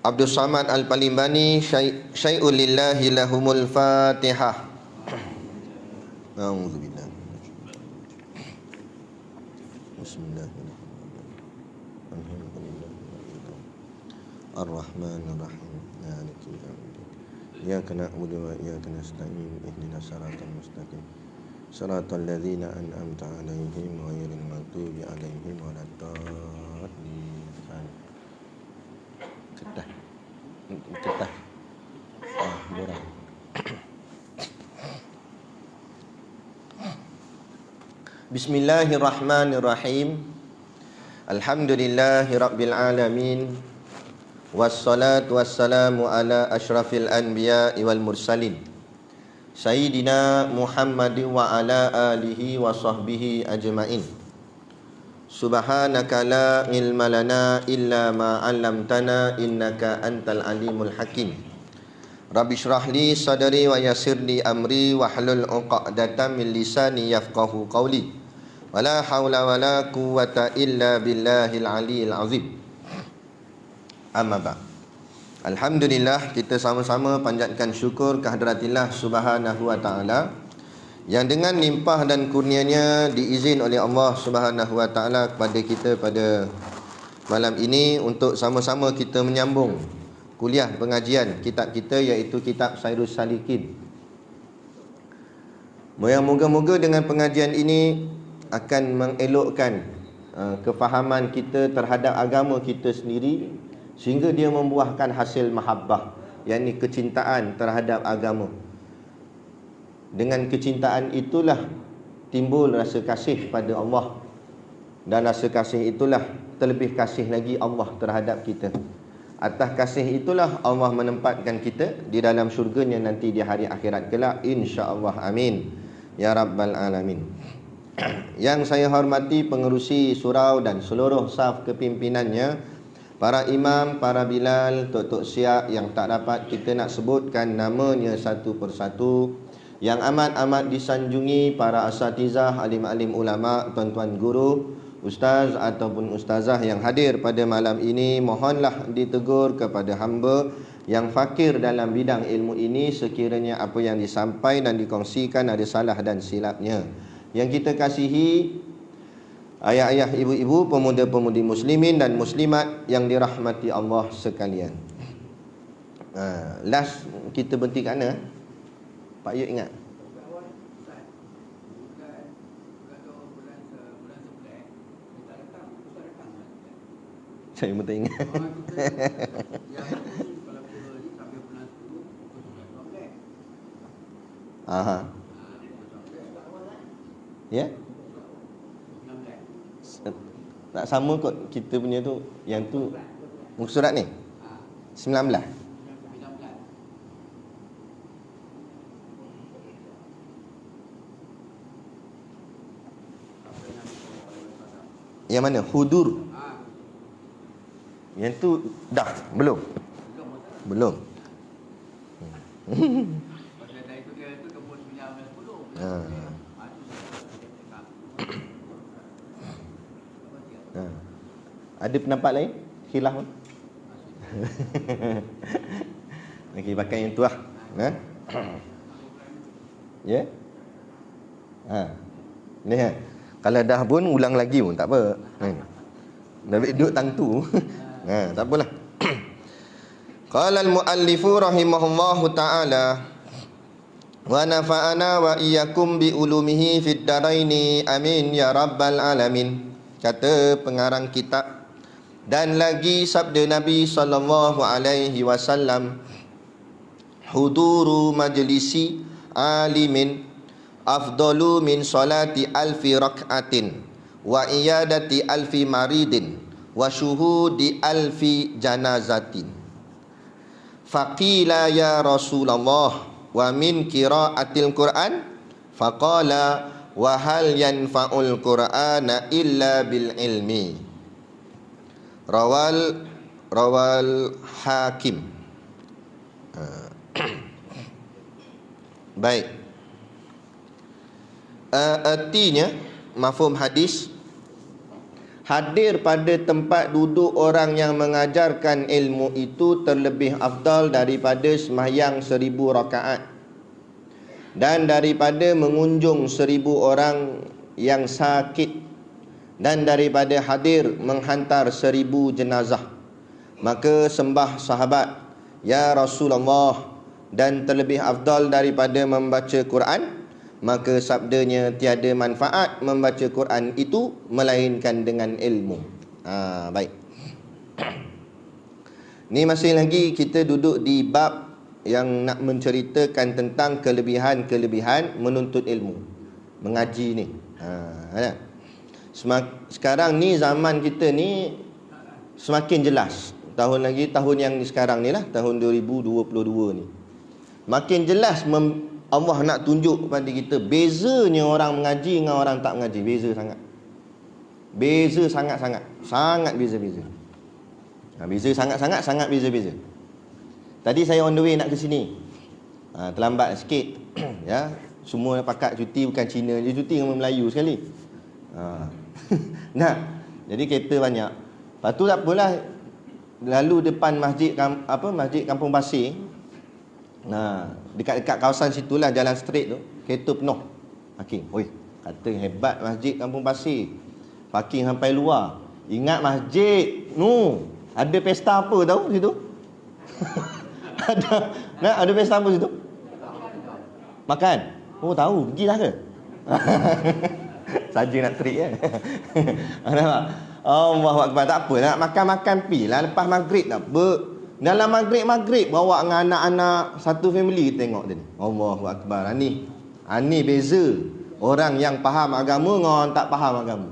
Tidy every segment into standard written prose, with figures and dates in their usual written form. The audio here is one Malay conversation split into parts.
Abdul Samad Al-Palimbani, syai'ul lillahi lahumul Fatihah. A'udzubillah. Bismillahirrahmanirrahim. Ar-Rahmanir Rahim. Maliki yaumiddin. Iyyaka na'budu wa iyyaka nasta'in. Ihdinas siratal mustaqim. Siratal ladzina an'amta 'alaihim ghairil maghdubi 'alaihim waladdallin. Ketah. Borang. Bismillahirrahmanirrahim. Alhamdulillahi rabbil alamin. Wassalatu wassalamu ala asyrafil anbiya'i wal mursalin, Sayyidina Muhammadin wa ala alihi wa sahbihi ajma'in. Subhanaka la ilma lana illa ma 'allamtana innaka antal alimul hakim. Rabbi shrah li sadri wa yassir li amri wahlul 'uqdatam min lisani yafqahu qawli. Wala haula wala quwwata illa billahil aliyil azim. Amma ba'. Alhamdulillah, kita sama-sama panjatkan syukur kehadiratillah Subhanahu wa ta'ala yang dengan limpah dan kurnianya diizin oleh Allah Subhanahu wa ta'ala kepada kita pada malam ini untuk sama-sama kita menyambung kuliah pengajian kitab kita, iaitu kitab Sairus Salikin. Moga-moga dengan pengajian ini akan mengelokkan kefahaman kita terhadap agama kita sendiri, sehingga dia membuahkan hasil mahabbah, yakni kecintaan terhadap agama. Dengan kecintaan itulah timbul rasa kasih pada Allah, dan rasa kasih itulah terlebih kasih lagi Allah terhadap kita. Atas kasih itulah Allah menempatkan kita di dalam syurganya nanti di hari akhirat kelak, insya-Allah. Amin ya rabbal alamin. Yang saya hormati pengerusi surau dan seluruh saf kepimpinannya, para imam, para bilal, tok-tok siap yang tak dapat kita nak sebutkan namanya satu persatu, yang amat-amat disanjungi para asatizah, alim-alim ulama, tuan-tuan guru, ustaz ataupun ustazah yang hadir pada malam ini, mohonlah ditegur kepada hamba yang fakir dalam bidang ilmu ini sekiranya apa yang disampaikan dan dikongsikan ada salah dan silapnya. Yang kita kasihi ayah-ayah, ibu-ibu, pemuda-pemudi muslimin dan muslimat yang dirahmati Allah sekalian. Last kita berhenti kat mana? Pak Yud ingat? Saya pun tak ingat. Aha. Ya? Tak sama kot kita punya tu. Yang tu muka surat ni 19. Yang mana? Hudur. Yang tu dah belum. Ada pendapat lain? Khilaf pun? Okey, pakai yang tu lah. Ya? Ni ha. Kalau dah pun ulang lagi pun tak apa. Dah duduk tangtu. Tak apalah. Qala al-muallifu rahimahullahu ta'ala wa nafa'ana wa iyyakum bi ulumihi fid daraini amin ya rabbal alamin. Kata pengarang kitab, dan lagi sabda Nabi sallallahu alaihi wasallam, huduru majlisi alimin afdalu min salati alfi rak'atin wa iyadati alfi maridin wa syuhudi alfi janazatin. Faqila ya Rasulullah wa min qiraatil Quran? Faqala wa hal yanfa'ul Qur'ana illa bil ilmi. Rawal Hakim. Baik. Artinya mafhum hadis, hadir pada tempat duduk orang yang mengajarkan ilmu itu terlebih afdal daripada sembahyang 1000 rakaat dan daripada mengunjung 1000 orang yang sakit dan daripada hadir menghantar 1000 jenazah. Maka sembah sahabat, ya Rasulullah, dan terlebih afdal daripada membaca Quran. Maka sabdanya, tiada manfaat membaca Quran itu melainkan dengan ilmu. Baik. Ni masih lagi kita duduk di bab yang nak menceritakan tentang kelebihan-kelebihan menuntut ilmu, mengaji ni. Sekarang ni zaman kita ni semakin jelas. Tahun yang sekarang ni lah, tahun 2022 ni, makin jelas Allah nak tunjuk kepada kita bezanya orang mengaji dengan orang tak mengaji. Beza sangat. Beza sangat-sangat. Sangat beza-beza. Beza sangat-sangat beza-beza. Tadi saya on the way nak ke sini. Terlambat sikit. Ya, semua pakat cuti, bukan Cina je cuti, dengan Melayu sekali. Nah, jadi kereta banyak. Lepas tu tak apalah, lalu depan masjid Kampung Pasir. Dekat-dekat kawasan situlah, jalan straight tu, kereta penuh parking. Oi, kata hebat masjid Kampung Pasir, parking sampai luar. Ingat masjid ada pesta apa tahu situ? ada pesta apa situ? Makan. Oh, tahu, pergilah ke? Saja nak trik kan. Nampak? Allahu Akbar. Tak apa, nak makan-makan pi lah lepas maghrib tak apa. Dalam maghrib bawa dengan anak-anak satu family tengok tadi. Allahu Akbar. Ni beza orang yang faham agama dengan orang tak faham agama.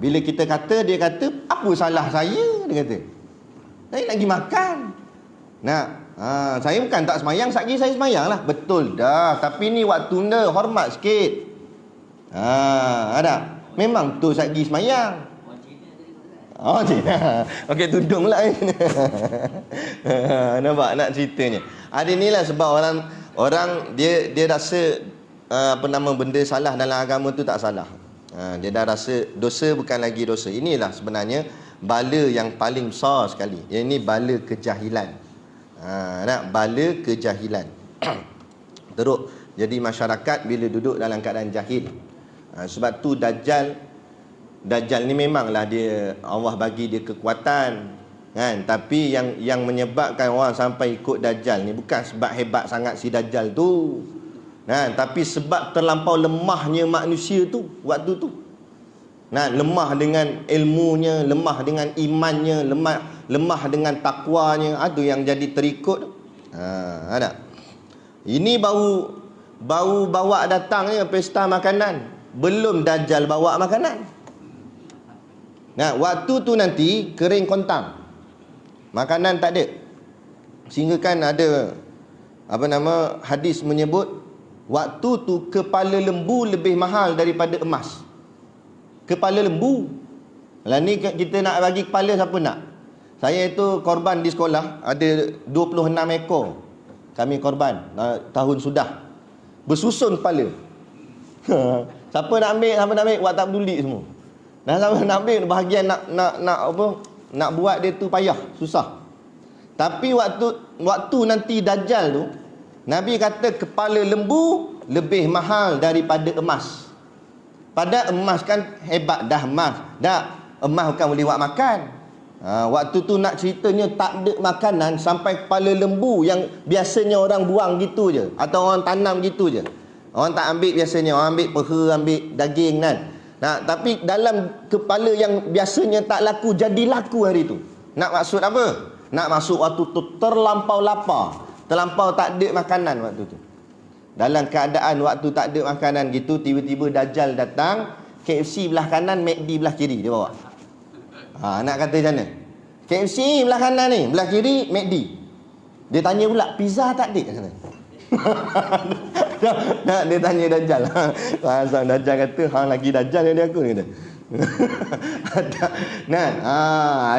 Bila kita kata, dia kata, apa salah saya? Dia kata, saya lagi makan. Saya bukan tak semayang, satgi saya semayang lah. Betul dah, tapi ni waktu ni hormat sikit. Ada. Memang betul satgi semayang. Oh, Cina. Okey, tudung pula. Nampak nak ceritanya. Ada inilah sebab orang dia rasa benda salah dalam agama tu tak salah. Dia dah rasa dosa bukan lagi dosa. Inilah sebenarnya bala yang paling besar sekali. Ini bala kejahilan. Bala kejahilan. Teruk jadi masyarakat bila duduk dalam keadaan jahil. Sebab tu Dajjal ni memanglah dia, Allah bagi dia kekuatan kan, tapi yang menyebabkan orang sampai ikut Dajjal ni bukan sebab hebat sangat si Dajjal tu kan, tapi sebab terlampau lemahnya manusia tu waktu tu. Lemah dengan ilmunya, lemah dengan imannya, lemah dengan takwanya, ada yang jadi terikut. Ada. Ini baru bawa datangnya pesta makanan, belum Dajjal bawa makanan. Waktu tu nanti kering kontang, makanan tak ada. Sehingga kan ada hadis menyebut waktu tu kepala lembu lebih mahal daripada emas. Kepala lembu. Lah ni kita nak bagi kepala, siapa nak? Saya itu korban di sekolah, ada 26 ekor kami korban tahun sudah. Bersusun kepala. Siapa nak ambil, buat tak peduli semua. Sama nak ambil, bahagian nak buat dia tu payah, susah. Tapi waktu nanti Dajjal tu, Nabi kata kepala lembu lebih mahal daripada emas. Pada emas kan hebat dah emas. Emas bukan boleh buat makan. Waktu tu nak ceritanya tak ada makanan, sampai kepala lembu yang biasanya orang buang gitu je, atau orang tanam gitu je. Orang tak ambil biasanya, orang ambil peha, ambil daging kan. Tapi dalam kepala yang biasanya tak laku, jadi laku hari tu. Nak maksud apa? Nak maksud waktu tu terlampau lapar, terlampau tak ada makanan waktu tu. Dalam keadaan waktu tak ada makanan gitu, tiba-tiba Dajjal datang, KFC belah kanan, McD belah kiri dia bawa. Nak kata macam mana? KFC belah kanan ni, belah kiri McD. Dia tanya pula, pizza tak ada kat sana? Dia tanya Dajjal. Pasal Dajjal kata, hang lagi Dajjal yang dia aku kata.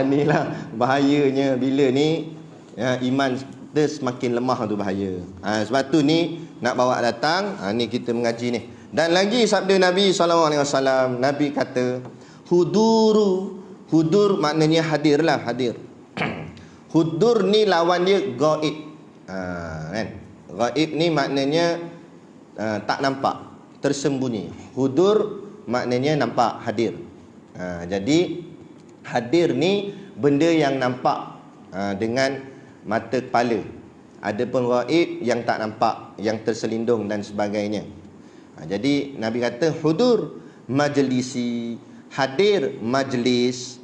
Inilah bahayanya bila ni iman kita semakin lemah tu bahaya. Sebab tu ni nak bawa datang, ni kita mengaji ni. Dan lagi sabda Nabi SAW, Nabi kata, Hudur maknanya hadirlah, hadir. Hudur ni lawan dia gaib. Kan? Gaib ni maknanya tak nampak, tersembunyi. Hudur maknanya nampak, hadir. Jadi hadir ni benda yang nampak dengan mata kepala. Adapun gaib yang tak nampak, yang terselindung dan sebagainya. Jadi Nabi kata hudur majlisi, hadir majlis.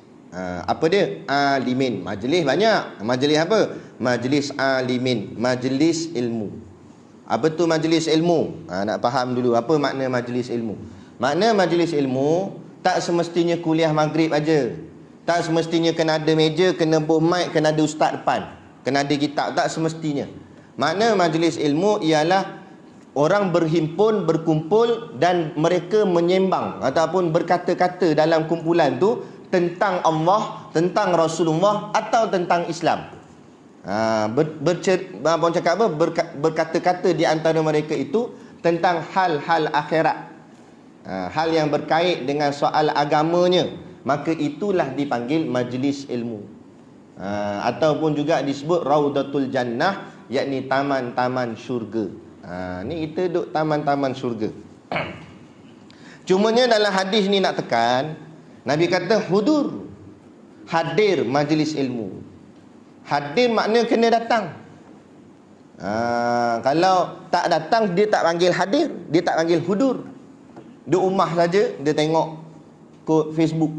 Apa dia? Alimin. Majlis banyak. Majlis apa? Majlis alimin, majlis ilmu. Apa tu majlis ilmu? Nak faham dulu apa makna majlis ilmu. Makna majlis ilmu tak semestinya kuliah maghrib aja. Tak semestinya kena ada meja, kena buh mic, kena ada ustaz depan, kena ada kitab. Tak semestinya. Makna majlis ilmu ialah orang berhimpun, berkumpul dan mereka menyembang ataupun berkata-kata dalam kumpulan tu tentang Allah, tentang Rasulullah atau tentang Islam. Berkata-kata di antara mereka itu tentang hal-hal akhirat, hal yang berkait dengan soal agamanya, maka itulah dipanggil majlis ilmu. Ataupun juga disebut Raudatul Jannah, yakni taman-taman syurga. Ni kita duduk taman-taman syurga. Cumanya dalam hadis ni nak tekan, Nabi kata hudur, hadir majlis ilmu. Hadir makna kena datang. Kalau tak datang, dia tak panggil hadir, dia tak panggil hudur. Duduk rumah saja, dia tengok kod Facebook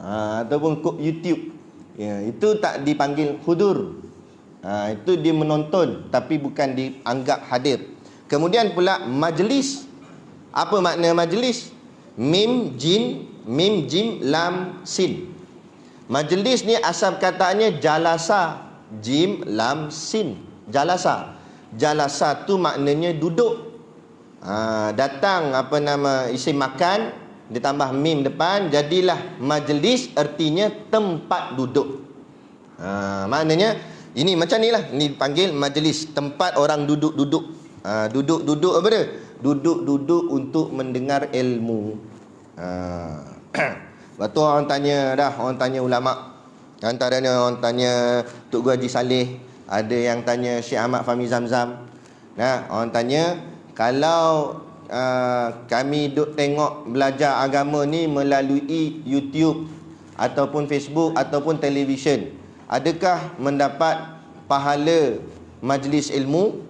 ataupun kod YouTube, itu tak dipanggil hudur. Itu dia menonton tapi bukan dianggap hadir. Kemudian pula majlis. Apa makna majlis? Mim jim lam sin. Majlis ni asal katanya jalasa, jim lam sin. Jalasa tu maknanya duduk. Datang isim makan, ditambah mim depan, jadilah majlis, artinya tempat duduk. Maknanya ini macam ni lah, ni panggil majlis, tempat orang duduk-duduk. Duduk-duduk apa dia? Duduk-duduk untuk mendengar ilmu. Lepas tu orang tanya ulama'. Antaranya orang tanya Tok Guru Haji Saleh, ada yang tanya Syekh Ahmad Fahmi Zamzam. Orang tanya, kalau kami duk tengok belajar agama ni melalui YouTube ataupun Facebook ataupun televisyen, adakah mendapat pahala majlis ilmu?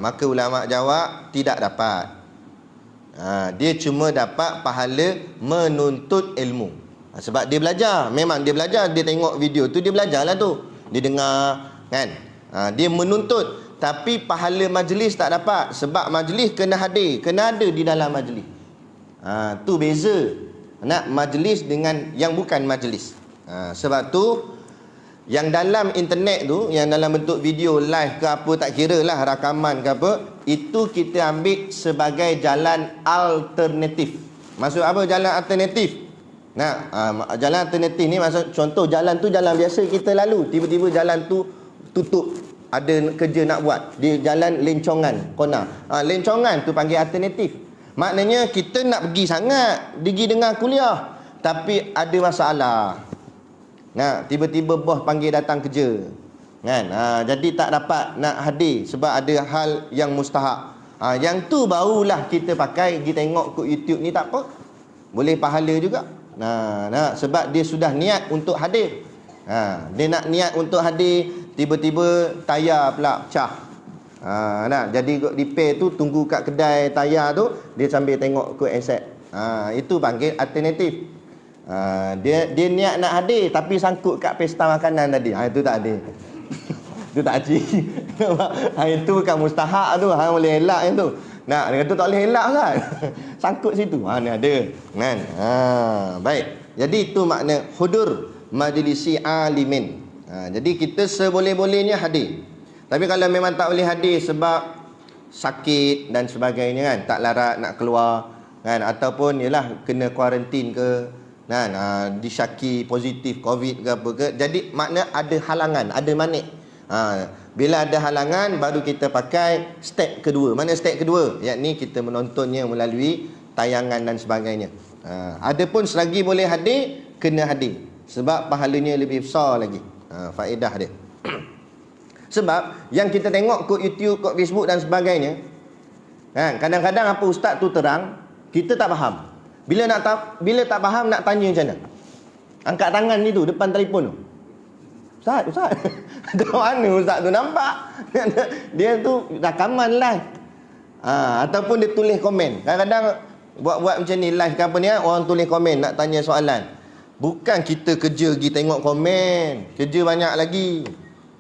Maka ulama' jawab, tidak dapat. Dia cuma dapat pahala menuntut ilmu. Sebab dia belajar. Memang dia belajar. Dia tengok video tu, dia belajar lah tu. Dia dengar, kan? Dia menuntut. Tapi pahala majlis tak dapat. Sebab majlis kena hadir, kena ada di dalam majlis. Tu beza nak majlis dengan yang bukan majlis. Sebab tu yang dalam internet tu, yang dalam bentuk video live ke apa, tak kira lah rakaman ke apa, itu kita ambil sebagai jalan alternatif. Maksud apa jalan alternatif? Jalan alternatif ni maksud, contoh jalan tu jalan biasa kita lalu, tiba-tiba jalan tu tutup, ada kerja nak buat, dia jalan lencongan, kona. Lencongan tu panggil alternatif. Maknanya kita nak pergi sangat, pergi dengar kuliah, tapi ada masalah. Tiba-tiba bos panggil datang kerja, kan? Jadi tak dapat nak hadir sebab ada hal yang mustahak. Yang tu barulah kita pakai, kita tengok kat YouTube ni, tak apa, boleh pahala juga. Sebab dia sudah niat untuk hadir. Dia nak niat untuk hadir, tiba-tiba tayar pula pecah. Jadi repair tu, tunggu kat kedai tayar tu, dia sambil tengok kod aset. Itu panggil alternatif. Dia niat nak hadir tapi sangkut kat pesta makanan tadi. Itu tak hadir. Itu tak haji. Itu bukan mustahak tu. Boleh elak yang tu. Dia kata tak boleh elak kan. Sangkut situ. Ni ada. Kan? Baik. Jadi itu makna hudur majlisi alimin. Jadi kita seboleh-bolehnya hadir. Tapi kalau memang tak boleh hadir sebab sakit dan sebagainya, kan, tak larat nak keluar, kan, ataupun yalah kena kuarantin ke, kan, disyaki positif COVID ke apa ke, jadi makna ada halangan, ada manik. Bila ada halangan, baru kita pakai step kedua. Mana step kedua? Yakni kita menontonnya melalui tayangan dan sebagainya. Adapun selagi boleh hadir, kena hadir. Sebab pahalanya lebih besar lagi. Faedah dia. Sebab yang kita tengok kat YouTube, kat Facebook dan sebagainya, kadang-kadang apa ustaz tu terang, kita tak faham. Bila tak faham, nak tanya macam mana? Angkat tangan ni tu, depan telefon tu. Ustaz. Dari mana ustaz tu nampak? Dia tu rakaman live. Ataupun dia tulis komen. Kadang-kadang buat macam ni live ke apa ni, orang tulis komen nak tanya soalan. Bukan kita kerja pergi tengok komen. Kerja banyak lagi.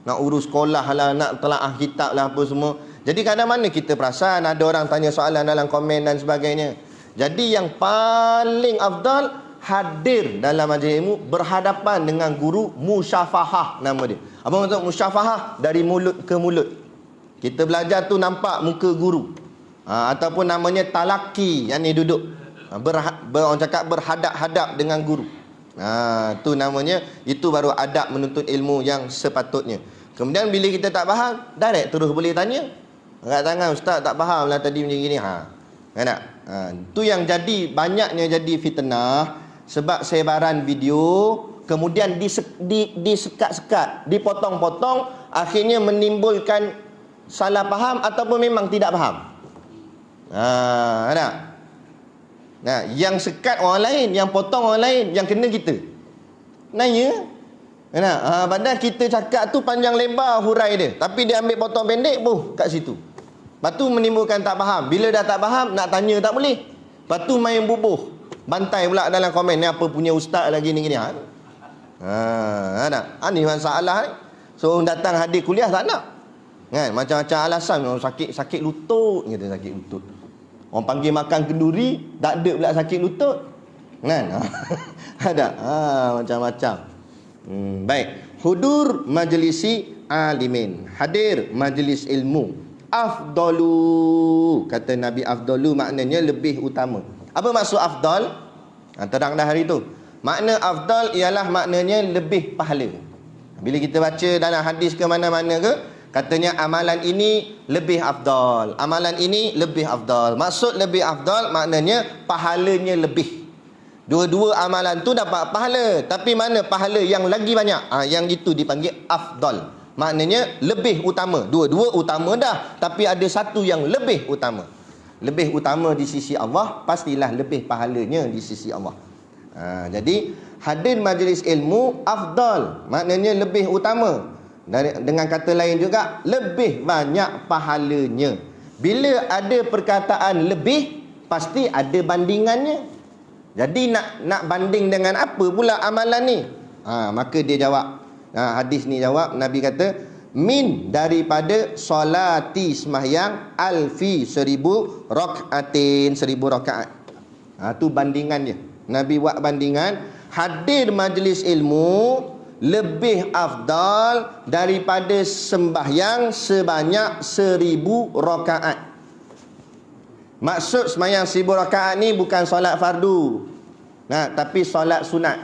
Nak urus sekolah lah, nak telaah kitab lah, apa semua. Jadi kadang mana kita perasan ada orang tanya soalan dalam komen dan sebagainya. Jadi yang paling afdal, hadir dalam majlis ilmu, berhadapan dengan guru, musyafahah nama dia. Apa maksud musyafahah? Dari mulut ke mulut. Kita belajar tu nampak muka guru. Ataupun namanya talaki, yang ni duduk. Orang cakap berhadap-hadap dengan guru. Tu namanya, itu baru adab menuntut ilmu yang sepatutnya. Kemudian bila kita tak faham, direct terus boleh tanya. Angkat tangan, ustaz tak faham lah tadi macam gini. Kan tak? Tu yang jadi, banyaknya jadi fitnah. Sebab sebaran video, kemudian disekat-sekat, dipotong-potong, akhirnya menimbulkan salah faham ataupun memang tidak faham. Ada. Yang sekat orang lain, yang potong orang lain, yang kena kita. Nanya. Padahal kita cakap tu panjang lebar hurai dia, tapi dia ambil potong pendek kat situ. Lepas tu menimbulkan tak faham. Bila dah tak faham, nak tanya tak boleh. Lepas tu main bubuh. Bantai pula dalam komen ni, apa punya ustaz lagi ni gini. Ni masalah ni. So datang hadir kuliah tak nak. Kan, macam-macam alasan. Sakit lutut, kata sakit lutut. Orang panggil makan kenduri, tak ada pula sakit lutut. Kan? Ada. Macam-macam. Baik. Hudur majlisi alimin. Hadir majlis ilmu. Afdalu, kata Nabi, afdalu maknanya lebih utama. Apa maksud afdal? Terang dah hari tu. Makna afdal ialah maknanya lebih pahala. Bila kita baca dalam hadis ke mana-mana ke, katanya amalan ini lebih afdal, amalan ini lebih afdal. Maksud lebih afdal maknanya pahalanya lebih. Dua-dua amalan tu dapat pahala, tapi mana pahala yang lagi banyak? Yang itu dipanggil afdal. Maknanya lebih utama. Dua-dua utama dah, tapi ada satu yang lebih utama. Lebih utama di sisi Allah, pastilah lebih pahalanya di sisi Allah. Jadi hadir majlis ilmu afdal, maknanya lebih utama. Dengan kata lain juga, lebih banyak pahalanya. Bila ada perkataan lebih, pasti ada bandingannya. Jadi nak banding dengan apa pula amalan ni? Maka dia jawab, hadis ni jawab, Nabi kata, min daripada solati sembahyang alfi 1000 rakaatin, 1000 rakaat. Tu bandingannya. Nabi buat bandingan, hadir majlis ilmu lebih afdal daripada sembahyang sebanyak 1000 rakaat. Maksud sembahyang 1000 rakaat ni bukan solat fardu, tapi solat sunat.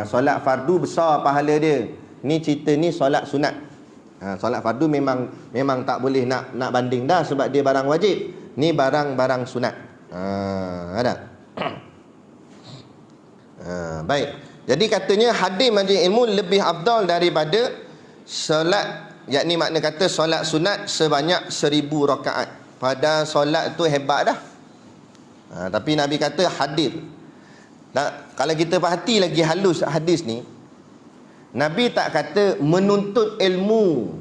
Solat fardu besar pahala dia. Ni cerita ni solat sunat. Solat fardu memang tak boleh nak banding dah, sebab dia barang wajib. Ni barang sunat. Ada. Baik. Jadi katanya hadir majlis ilmu lebih afdal daripada solat, yakni makna kata solat sunat sebanyak 1000 rakaat. Pada solat tu hebat dah. Tapi Nabi kata hadir. Kalau kita perhati lagi halus hadis ni, Nabi tak kata menuntut ilmu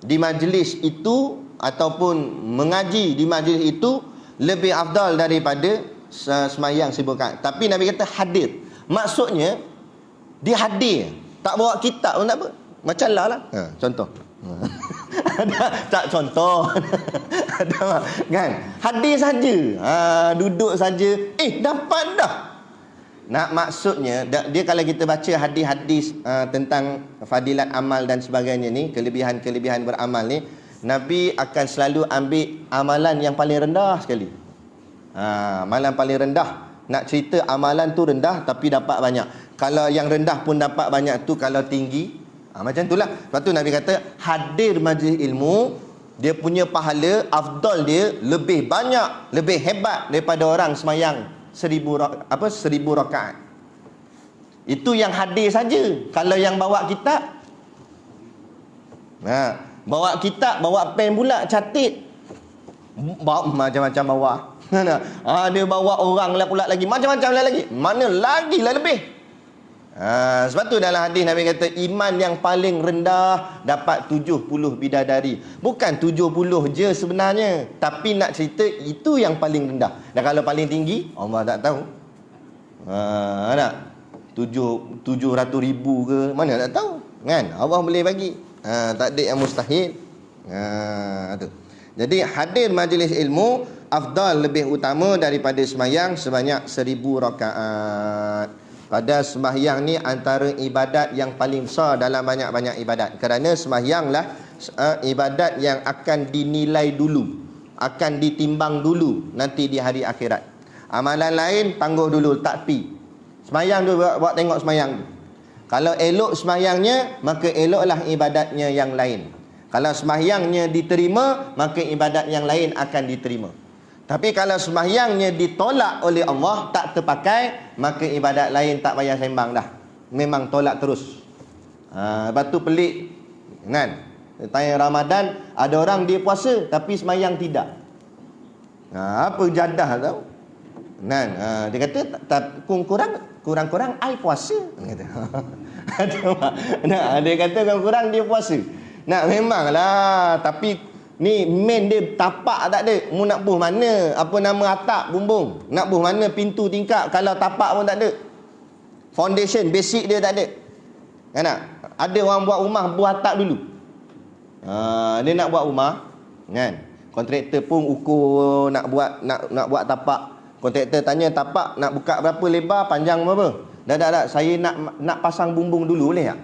di majlis itu ataupun mengaji di majlis itu lebih afdal daripada semayang 1000 rakaat. Tapi Nabi kata hadir. Maksudnya dia hadir, tak bawa kitab pun tak apa. Macam lah. Contoh. Tak contoh. Ada kan? Hadir saja. Duduk saja. Dapat dah. Maksudnya dia kalau kita baca hadis-hadis tentang fadilat amal dan sebagainya ni, kelebihan-kelebihan beramal ni, Nabi akan selalu ambil amalan yang paling rendah sekali. Amalan paling rendah. Nak cerita amalan tu rendah tapi dapat banyak. Kalau yang rendah pun dapat banyak tu, kalau tinggi macam itulah. Lepas tu Nabi kata hadir majlis ilmu, dia punya pahala afdal dia lebih banyak, lebih hebat daripada orang semayang 1000 rakaat. Itu yang hadir saja. Kalau yang bawa kitab, bawa kitab, bawa pen pula, catat, bawa macam-macam bawa. Dia bawa orang lah pula lagi, macam-macam lah lagi. Mana lagi lah lebih. Sebab tu dalam hadis Nabi kata iman yang paling rendah dapat 70 bidadari. Bukan 70 je sebenarnya, tapi nak cerita itu yang paling rendah. Dan kalau paling tinggi Allah tak tahu. Nak 700,000 ke mana tak tahu kan. Allah boleh bagi. Tak ada yang mustahil. Tu. Jadi hadir majlis ilmu afdal, lebih utama daripada sembahyang sebanyak 1000 rakaat. Pada sembahyang ni antara ibadat yang paling besar dalam banyak-banyak ibadat. Kerana sembahyanglah ibadat yang akan dinilai dulu, akan ditimbang dulu nanti di hari akhirat. Amalan lain tangguh dulu, tak pi. Sembahyang tu buat tengok sembahyang tu. Kalau elok sembahyangnya, maka eloklah ibadatnya yang lain. Kalau sembahyangnya diterima, maka ibadat yang lain akan diterima. Tapi kalau sembahyangnya ditolak oleh Allah, tak terpakai, maka ibadat lain tak payah sembang dah. Memang tolak terus. Lepas tu pelik kan. Tanya Ramadan, ada orang dia puasa tapi sembahyang tidak. Apa jadah tau kan. Dia kata kurang-kurang I puasa. Dia kata kurang-kurang dia puasa. Memanglah, tapi ni main dia tapak tak ada. Mu nak buh mana apa nama atap bumbung, nak buh mana pintu tingkap, kalau tapak pun tak ada. Foundation basic dia tak ada. Kan tak? Ada orang buat rumah buh atap dulu. Dia nak buat rumah kan. Kontraktor pun ukur nak buat tapak. Kontraktor tanya tapak nak buka berapa lebar, panjang berapa. Dah saya nak pasang bumbung dulu boleh tak?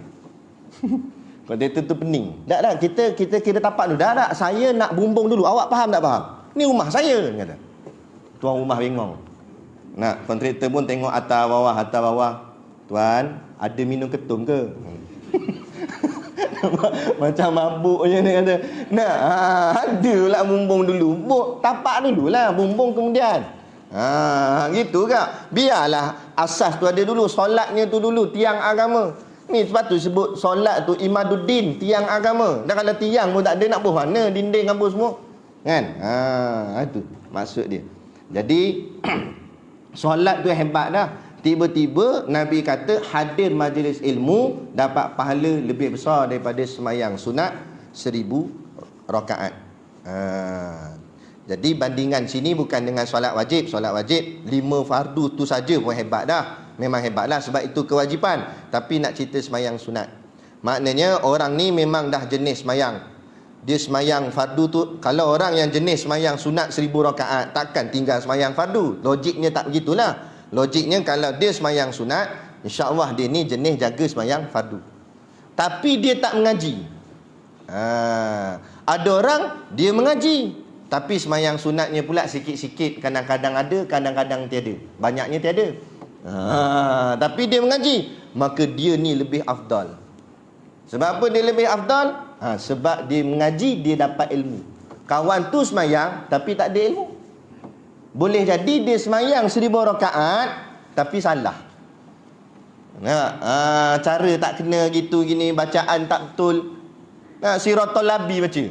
Kontraktor tu pening. Tak, kita kira tapak dulu. Tak, saya nak bumbung dulu. Awak faham tak faham? Ni rumah saya, kata. Tuan rumah bengong. Kontraktor pun tengok atas bawah. Tuan, ada minum ketum ke? Macam mabuk je dia kata. Ada lah bumbung dulu. Tapak dululah, bumbung kemudian. Gitu ke? Biarlah asas tu ada dulu. Solatnya tu dulu, tiang agama. Ni sebab tu sebut solat tu imaduddin, tiang agama. Dan kalau tiang pun tak ada, nak buh mana dinding kampus semua? Kan? Itu maksud dia. Jadi solat tu hebat dah. Tiba-tiba Nabi kata hadir majlis ilmu dapat pahala lebih besar daripada sembahyang sunat 1000 rakaat. Jadi bandingan sini bukan dengan solat wajib. Solat wajib 5 fardu tu saja pun hebat dah. Memang hebatlah sebab itu kewajipan. Tapi nak cerita sembahyang sunat, maknanya orang ni memang dah jenis sembahyang. Dia sembahyang fardu tu. Kalau orang yang jenis sembahyang sunat 1000 rakaat, takkan tinggal sembahyang fardu. Logiknya tak begitulah. Logiknya kalau dia sembahyang sunat, insya-Allah dia ni jenis jaga sembahyang fardu. Tapi dia tak mengaji. Ada orang dia mengaji, tapi sembahyang sunatnya pula sikit-sikit, kadang-kadang ada, kadang-kadang tiada. Banyaknya tiada. Tapi dia mengaji, maka dia ni lebih afdal. Sebab apa dia lebih afdal? Sebab dia mengaji, dia dapat ilmu. Kawan tu sembahyang tapi tak ada ilmu. Boleh jadi dia sembahyang 1000 rakaat tapi salah. Cara tak kena gitu gini, bacaan tak betul. Siratul labi baca.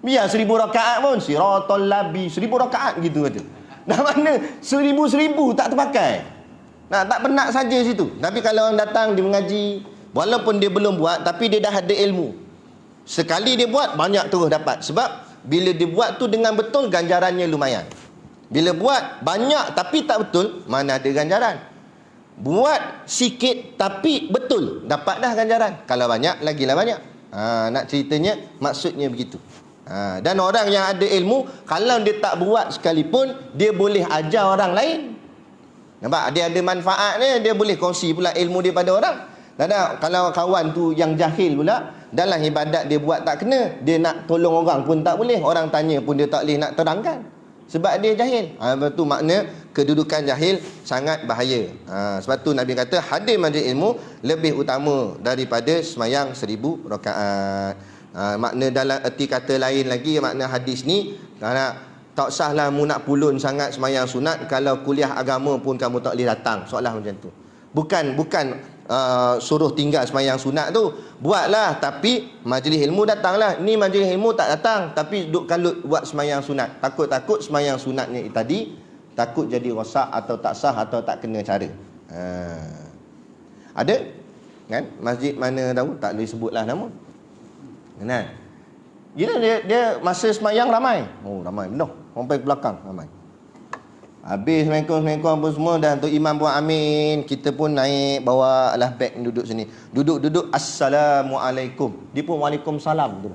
Biar 1000 rakaat pun siratul labi 1000 rakaat gitu kata. Dah mana 1000 tak terpakai. Tak penat saja situ. Tapi kalau orang datang dia mengaji, walaupun dia belum buat tapi dia dah ada ilmu. Sekali dia buat banyak terus dapat. Sebab bila dia buat tu dengan betul, ganjarannya lumayan. Bila buat banyak tapi tak betul, mana ada ganjaran. Buat sikit tapi betul, dapat dah ganjaran. Kalau banyak, lagilah banyak. Nak ceritanya maksudnya begitu. Dan orang yang ada ilmu, kalau dia tak buat sekalipun, dia boleh ajar orang lain. Nampak? Dia ada manfaat dia boleh kongsi pula ilmu dia pada orang. Kalau kawan tu yang jahil pula, dalam ibadat dia buat tak kena, dia nak tolong orang pun tak boleh. Orang tanya pun dia tak boleh nak terangkan. Sebab dia jahil. Itu makna kedudukan jahil sangat bahaya. Sebab tu Nabi kata hadir majlis ilmu lebih utama daripada sembahyang 1000 rakaat. Makna dalam erti kata lain lagi, makna hadis ni, Tak usahlah mu nak pulun sangat semayang sunat, kalau kuliah agama pun kamu tak boleh datang. Soalah macam tu. Bukan suruh tinggal semayang sunat tu. Buatlah, tapi majlis ilmu datanglah. Ni majlis ilmu tak datang, tapi duk kalut buat semayang sunat. Takut-takut semayang sunatnya tadi takut jadi rosak atau tak sah atau tak kena cara. Ada kan masjid mana tahu, tak boleh sebutlah nama. Kan? Gila dia masa semayang ramai. Oh ramai benar. Sampai ke belakang ramai. Habis Assalamualaikum apa semua, dan Tok Imam pun amin. Kita pun naik bawa lah beg duduk sini. Duduk Assalamualaikum. Dia pun Waalaikumsalam tu.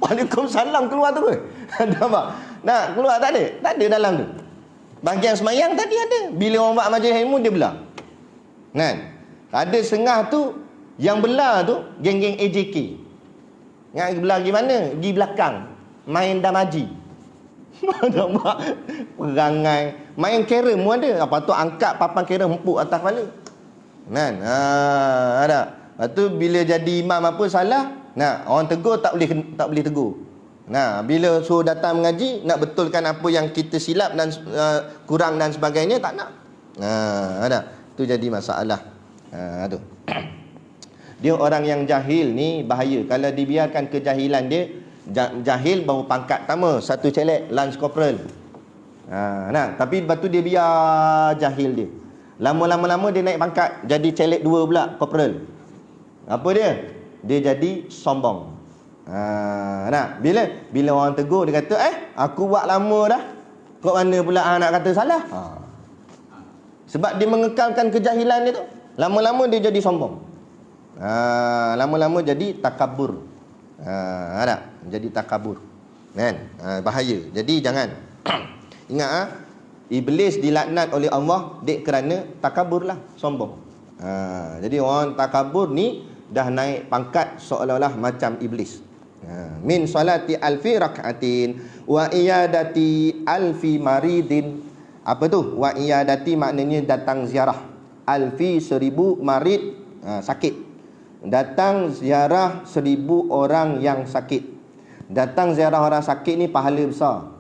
Waalaikumsalam keluar tu ke? Nampak? Nak keluar tak ada? Tak ada dalam tu. Bahagian semayang tadi ada. Bila orang buat majlis ilmu dia belah. Kan? Ada setengah tu yang belah tu geng-geng AJK. Nak belah pergi mana? Pergi belakang. Main damaji. Nampak? Perangai. Main carrom pun ada. Apa tu angkat papan carrom hempuk atas kepala. Kan? Ada. Lepas tu bila jadi imam apa salah, nah, orang tegur tak boleh tegur. Nah, bila suruh datang mengaji, nak betulkan apa yang kita silap dan kurang dan sebagainya, tak nak. Ada. Itu jadi masalah. Tu. Dia orang yang jahil ni bahaya. Kalau dibiarkan kejahilan dia, jahil baru pangkat pertama, satu celek lance corporal. Nah, tapi lepas tu dia biar jahil dia. Lama-lama dia naik pangkat, jadi celek 2 pula, corporal. Apa dia? Dia jadi sombong. Nah, bila orang tegur dia kata, aku buat lama dah. Kok mana pula nak kata salah? Sebab dia mengekalkan kejahilan dia tu. Lama-lama dia jadi sombong. Lama-lama jadi takabur. Ada, jadi takabur. Kan? Bahaya. Jadi jangan. Ingat iblis dilaknat oleh Allah dek kerana takaburlah, sombong. Jadi orang takabur ni dah naik pangkat seolah-olah macam iblis. Min salati alfi rak'atin wa iyadati alfi maridin. Apa tu? Wa iyadati maknanya datang ziarah. Alfi 1000 marid, sakit. Datang ziarah 1000 orang yang sakit. Datang ziarah orang sakit ni pahala besar.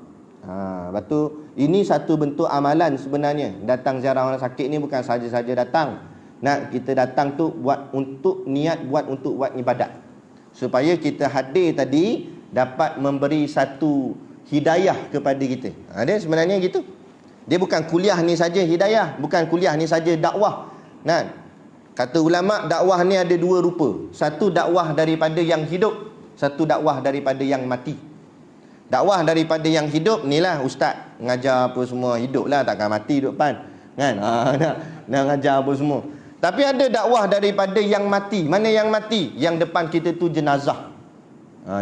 Lepas tu ini satu bentuk amalan sebenarnya. Datang ziarah orang sakit ni bukan saja-saja datang. Nak kita datang tu buat untuk niat, buat untuk buat ibadat. Supaya kita hadir tadi dapat memberi satu hidayah kepada kita. Dia sebenarnya gitu. Dia bukan kuliah ni saja hidayah, bukan kuliah ni saja dakwah. Nah, kata ulama dakwah ni ada 2 rupa. Satu dakwah daripada yang hidup, satu dakwah daripada yang mati. Dakwah daripada yang hidup ni lah ustaz ngajar apa semua, hidup lah, takkan mati duduk depan. Kan? Nak ngajar apa semua. Tapi ada dakwah daripada yang mati. Mana yang mati? Yang depan kita tu jenazah.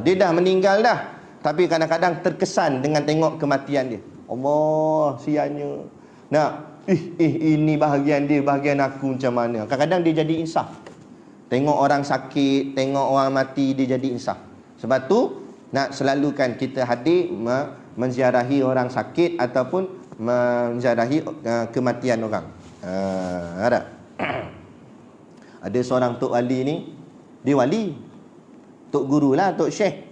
Dia dah meninggal dah, tapi kadang-kadang terkesan dengan tengok kematian dia. Allah, sianya. Ini bahagian dia, bahagian aku macam mana. Kadang-kadang dia jadi insaf. Tengok orang sakit, tengok orang mati, dia jadi insaf. Sebab tu nak selalukan kita hadir menziarahi orang sakit ataupun menziarahi kematian orang. Ada. Ada seorang tok wali ni, dia wali, tok guru lah, tok syekh.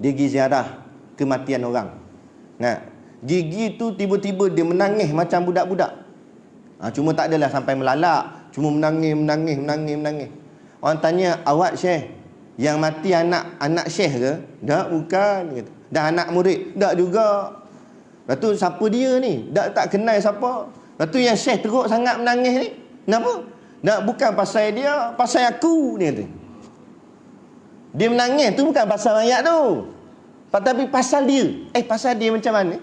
Dia pergi ziarah kematian orang. Nah, gigi tu tiba-tiba dia menangis macam budak-budak. Cuma tak adalah sampai melalak, cuma menangis. Orang tanya, awak syekh, yang mati anak syekh ke? Tak, bukan. Kata. Dah anak murid? Tak juga. Lepas tu siapa dia ni? Tak kenal siapa. Lepas tu yang syekh teruk sangat menangis ni. Kenapa? Bukan pasal dia, pasal aku, dia kata. Dia menangis tu bukan pasal mayat tu, tapi pasal dia. Pasal dia macam mana?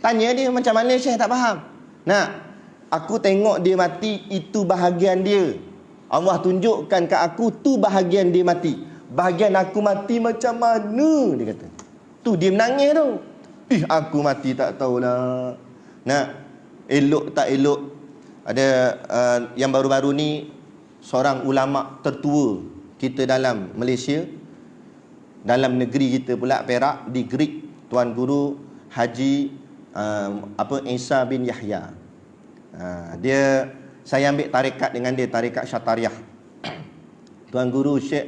Tanya dia macam mana, syekh tak faham. Aku tengok dia mati, itu bahagian dia. Allah tunjukkan ke aku, tu bahagian dia mati. Bahagian aku mati macam mana, dia kata. Tu dia menangis tu. Aku mati tak tahulah. Elok tak elok. Ada yang baru-baru ni, seorang ulama tertua kita dalam Malaysia, dalam negeri kita pula, Perak, di Greek, Tuan Guru Haji Isa bin Yahya. Dia, saya ambil tarekat dengan dia, tarekat Syatariah. Tuan Guru Syekh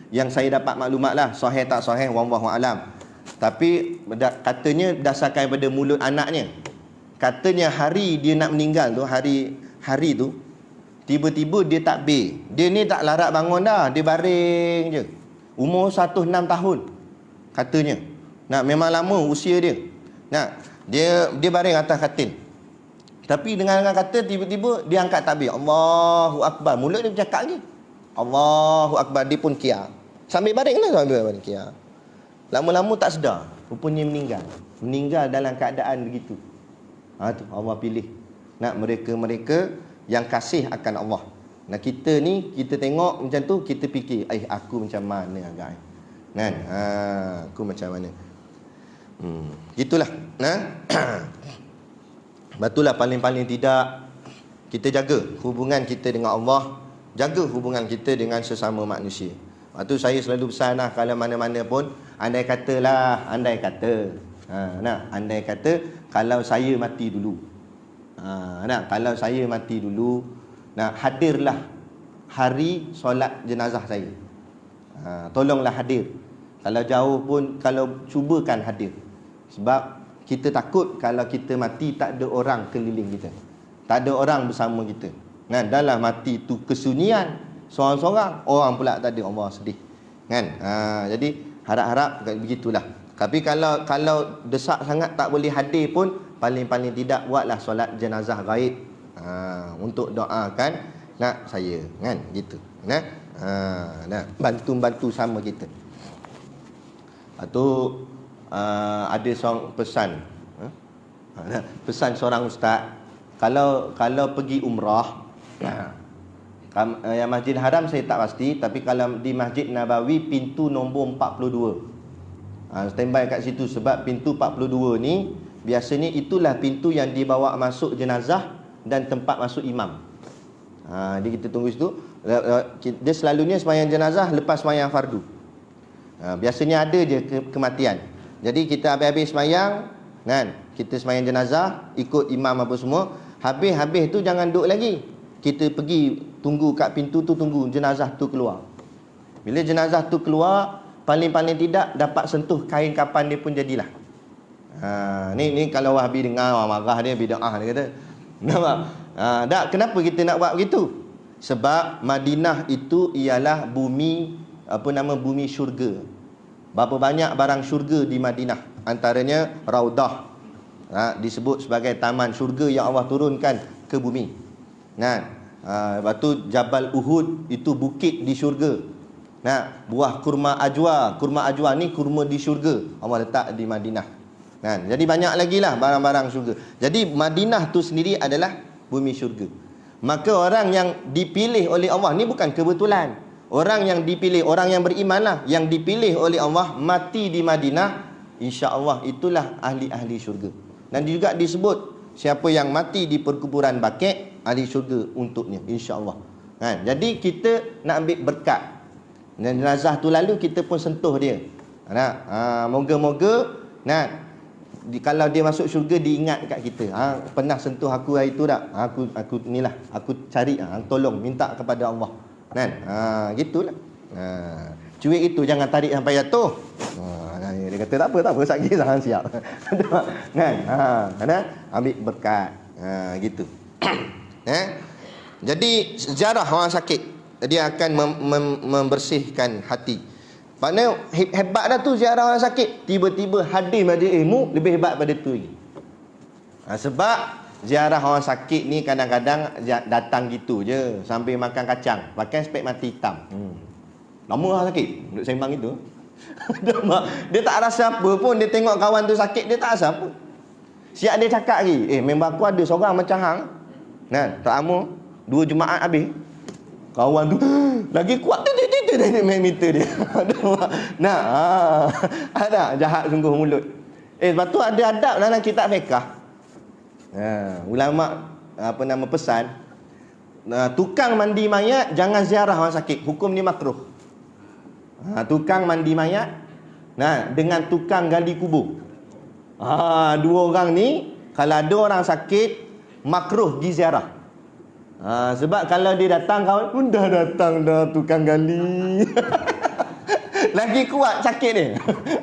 yang saya dapat maklumat lah, sahih tak sahih wallahu alam. Tapi katanya dasarkan pada mulut anaknya. Katanya hari dia nak meninggal tu, hari tu, tiba-tiba dia takbir. Dia ni tak larat bangun dah, dia baring je. Umur 106 tahun katanya. Nah, memang lama usia dia. Nah, dia baring atas katil. Tapi dengan kata tiba-tiba dia angkat takbir. Allahu Akbar. Mulut dia bercakap lagi. Allahu Akbar. Dia pun kia. Sambil baring lah, sambil baring kia. Lama-lama tak sedar, rupanya meninggal. Meninggal dalam keadaan begitu. Tu Allah pilih. Nak mereka-mereka yang kasih akan Allah. Nah, kita ni, kita tengok macam tu, kita fikir, aku macam mana agak kan? Aku macam mana? Gitulah. Batulah paling-paling tidak kita jaga hubungan kita dengan Allah, jaga hubungan kita dengan sesama manusia. Waktu saya selalu pesan lah, kalau mana-mana pun, andai kata kalau saya mati dulu, kalau saya mati dulu, hadirlah hari solat jenazah saya. Tolonglah hadir. Kalau jauh pun, kalau cubakan hadir. Sebab kita takut kalau kita mati tak ada orang keliling kita, tak ada orang bersama kita. Dalam mati tu kesunyian, seorang-seorang, orang pula tak ada, Allah sedih kan. Jadi harap-harap begitulah. Tapi kalau desak sangat tak boleh hadir pun, paling-paling tidak buatlah solat jenazah gaib, untuk doakan saya kan, gitu. Bantu sama kita. Atau ada seorang pesan seorang ustaz, kalau pergi umrah, yang Masjid Haram saya tak pasti, tapi kalau di Masjid Nabawi pintu nombor 42, standby kat situ. Sebab pintu 42 ni biasanya itulah pintu yang dibawa masuk jenazah dan tempat masuk imam. Jadi kita tunggu situ. Dia selalunya sembahyang jenazah lepas sembahyang fardu. Biasanya ada je kematian. Jadi kita habis-habis sembahyang kan, kita sembahyang jenazah, ikut imam apa semua. Habis tu jangan duduk lagi. Kita pergi tunggu kat pintu tu, tunggu jenazah tu keluar. Bila jenazah tu keluar, paling-paling tidak dapat sentuh kain kapan dia pun jadilah. Ni kalau Wahabi dengar, marah dia, bid'ah dia kata. Nampak? Kenapa kita nak buat begitu? Sebab Madinah itu ialah bumi, bumi syurga. Berapa banyak barang syurga di Madinah. Antaranya Raudah, disebut sebagai taman syurga yang Allah turunkan ke bumi. Lepas tu Jabal Uhud, itu bukit di syurga. Buah kurma ajwa ni kurma di syurga, Allah letak di Madinah. Jadi banyak lagi lah barang-barang syurga. Jadi Madinah tu sendiri adalah bumi syurga. Maka orang yang dipilih oleh Allah ni bukan kebetulan. Orang yang dipilih, orang yang beriman lah, yang dipilih oleh Allah mati di Madinah, insya-Allah itulah ahli-ahli syurga. Dan juga disebut siapa yang mati di perkuburan Baqi', ahli syurga untuknya, insya-Allah. Jadi kita nak ambil berkat. Dan jenazah tu lalu kita pun sentuh dia. Moga-moga kalau dia masuk syurga diingat kat kita. Pernah sentuh aku hari tu tak? Aku inilah, aku cari, tolong minta kepada Allah. Gitulah. Cuik itu jangan tarik sampai jatuh. Dia kata tak apa sakit sangat siap. Ambil berkat. Gitu. Jadi sejarah orang sakit, dia akan membersihkan hati. Maknanya hebat dah tu ziarah orang sakit. Tiba-tiba hadir majlis ilmu, lebih hebat pada tu lagi. Sebab ziarah orang sakit ni kadang-kadang datang gitu je, sambil makan kacang, pakai spek mata hitam. Lama orang sakit duduk sembang itu. Dia tak rasa apa pun. Dia tengok kawan tu sakit, dia tak rasa apa. Siap dia cakap lagi, member aku ada seorang macam hang. Tak lama 2 Jumaat habis, kawan tu lagi kuat dia main meter dia. Ada jahat sungguh mulut. Sebab tu ada adab dalam kitab fiqh. Ulama pesan, tukang mandi mayat jangan ziarah orang sakit, hukum ni makruh. Tukang mandi mayat dengan tukang gali kubur, dua orang ni kalau ada orang sakit makruh diziarah. Sebab kalau dia datang, kawan pun dah datang dah tukang gali. Lagi kuat sakit dia.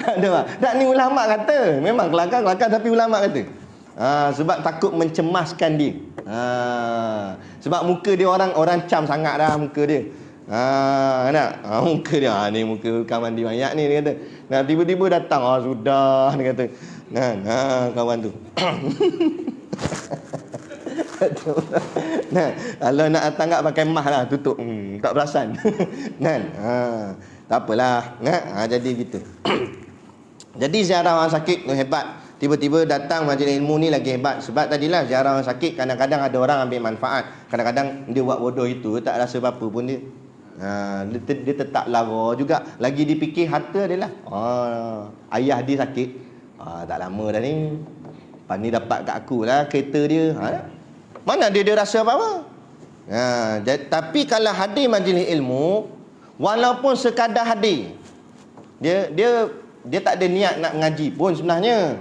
Ada tak? Tak, ni ulama kata. Memang kelakar tapi ulama kata. Sebab takut mencemaskan dia. Sebab muka dia orang cam sangat dah muka dia. Muka dia ni muka kamar mandi banyak ni, dia kata. Nah, tiba-tiba datang, sudah, dia kata. Kawan tu. Kalau nak datang tak pakai mask lah, tutup. Tak perasan. Tak apalah. Jadi gitu. Jadi ziarah orang sakit tu hebat. Tiba-tiba datang majlis ilmu ni lagi hebat. Sebab tadilah ziarah orang sakit, kadang-kadang ada orang ambil manfaat. Kadang-kadang dia buat bodoh itu, tak rasa apa-apa pun dia. Dia tetap lara juga. Lagi dipikir harta dia lah. Ayah dia sakit. Tak lama dah ni. Lepas ni dapat kat aku lah kereta dia. Mana dia rasa apa-apa. Tapi kalau hadir majlis ilmu, walaupun sekadar hadir, dia tak ada niat nak mengaji pun sebenarnya.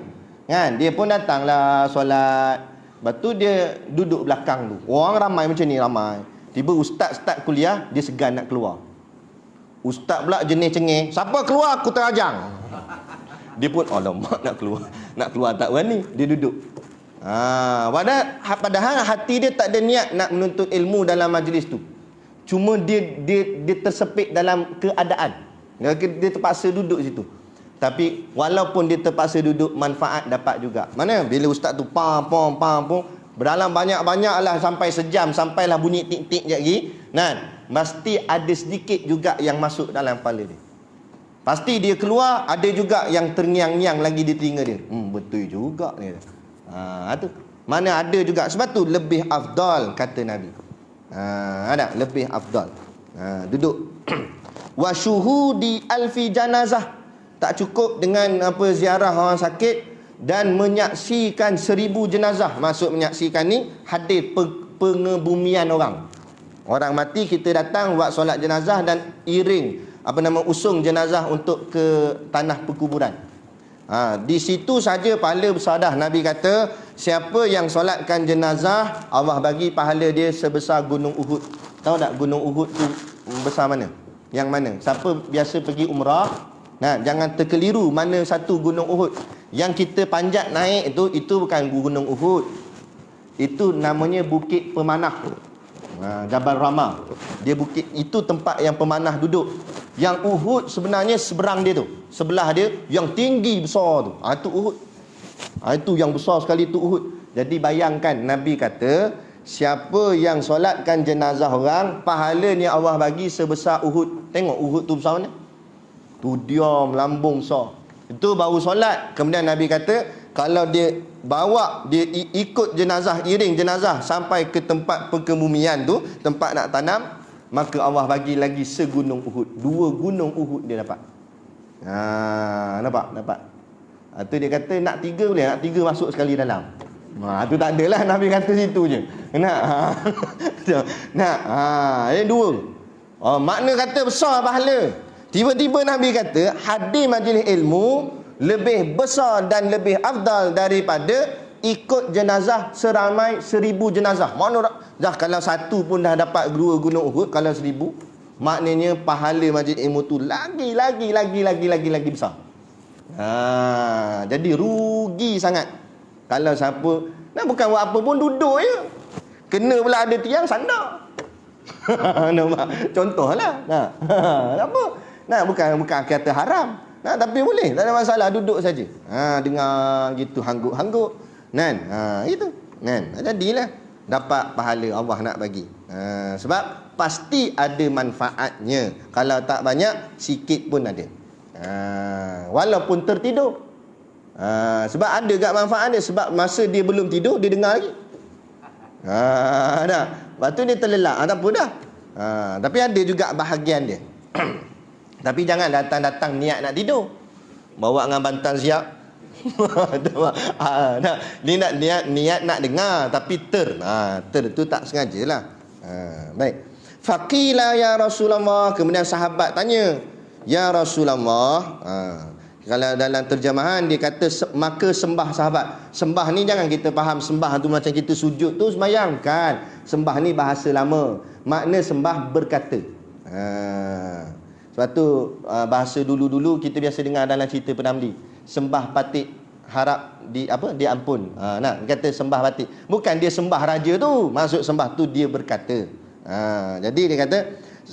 Dia pun datanglah solat. Lepas tu dia duduk belakang tu. Orang ramai macam ni, ramai. Tiba ustaz start kuliah, dia segan nak keluar. Ustaz pula jenis cengeng, siapa keluar aku terajang. Dia pun alamak nak keluar. Nak keluar tak berani, dia duduk. Padahal hati dia tak ada niat nak menuntut ilmu dalam majlis tu. Cuma dia tersepit dalam keadaan. Dia terpaksa duduk situ. Tapi walaupun dia terpaksa duduk, manfaat dapat juga. Mana bila ustaz tu pam, berdalam banyak-banyak lah sampai sejam, sampailah bunyi tik-tik sekejap lagi. Mesti ada sedikit juga yang masuk dalam kepala dia. Pasti dia keluar, ada juga yang terngiang-ngiang lagi di telinga dia. Betul juga ni. Tu. Mana ada juga. Sebab tu lebih afdal kata Nabi. Ada lebih afdal. Duduk. Wa syuhudi alfi janazah. Tak cukup dengan ziarah orang sakit dan menyaksikan 1000 jenazah. Maksud menyaksikan ni hadir pengebumian orang. Orang mati kita datang buat solat jenazah dan iring usung jenazah untuk ke tanah perkuburan. Di situ saja pahala besar dah. Nabi kata, siapa yang solatkan jenazah, Allah bagi pahala dia sebesar gunung Uhud. Tahu tak gunung Uhud tu besar mana? Yang mana? Siapa biasa pergi umrah, jangan terkeliru mana satu gunung Uhud. Yang kita panjat naik itu bukan gunung Uhud. Itu namanya Bukit Pemanah. Jabal Rahmah. Dia bukit itu tempat yang pemanah duduk. Yang Uhud sebenarnya seberang dia tu. Sebelah dia yang tinggi besar tu. Itu Uhud. Itu yang besar sekali tu Uhud. Jadi bayangkan Nabi kata, siapa yang solatkan jenazah orang, pahalanya Allah bagi sebesar Uhud. Tengok Uhud tu besar mana? Tu diam lambung besar. Itu baru solat. Kemudian Nabi kata, kalau dia bawa, dia ikut jenazah, iring jenazah sampai ke tempat pengebumian tu, tempat nak tanam, maka Allah bagi lagi segunung Uhud. 2 gunung Uhud dia dapat. Nampak? Tu dia kata nak 3 boleh, nak 3 masuk sekali dalam. Tu tak adalah, Nabi kata situ je. Ini 2. Makna kata besar pahala. Tiba-tiba Nabi kata hadir majlis ilmu lebih besar dan lebih afdal daripada ikut jenazah seramai 1000 jenazah. Mana kalau satu pun dah dapat 2 gunung Uhud, kalau 1000, maknanya pahala majlis ilmu tu lagi besar. Jadi rugi sangat kalau siapa bukan buat apa pun, duduk je. Kena pula ada tiang sandar. Nampak? Contohlah. Apa? Bukan kata haram. Tapi boleh, tak ada masalah, duduk saja. Dengar gitu hangguk-hangguk. Itu. Jadilah dapat pahala Allah nak bagi. Sebab pasti ada manfaatnya. Kalau tak banyak, sikit pun ada. Walaupun tertidur. Sebab ada gak manfaat dia. Sebab masa dia belum tidur, dia dengar lagi. Lepas tu dia terlelap. Tak apa dah. Tapi ada juga bahagian dia. Tapi jangan datang-datang niat nak tidur. Bawa dengan bantal siap. Ni nak niat nak dengar, tapi ter tu tak sengajalah. Baik. Faqila ya Rasulullah, kemudian sahabat tanya, ya Rasulullah. Kalau dalam terjemahan dia kata maka sembah sahabat. Sembah ni jangan kita faham sembah tu macam kita sujud tu sembahyang, kan. Sembah ni bahasa lama. Makna sembah berkata. Sebab tu bahasa dulu-dulu kita biasa dengar dalam cerita Penamli, sembah patik harap diampun. Nak kata sembah patik, bukan dia sembah raja tu, maksud sembah tu dia berkata. Jadi dia kata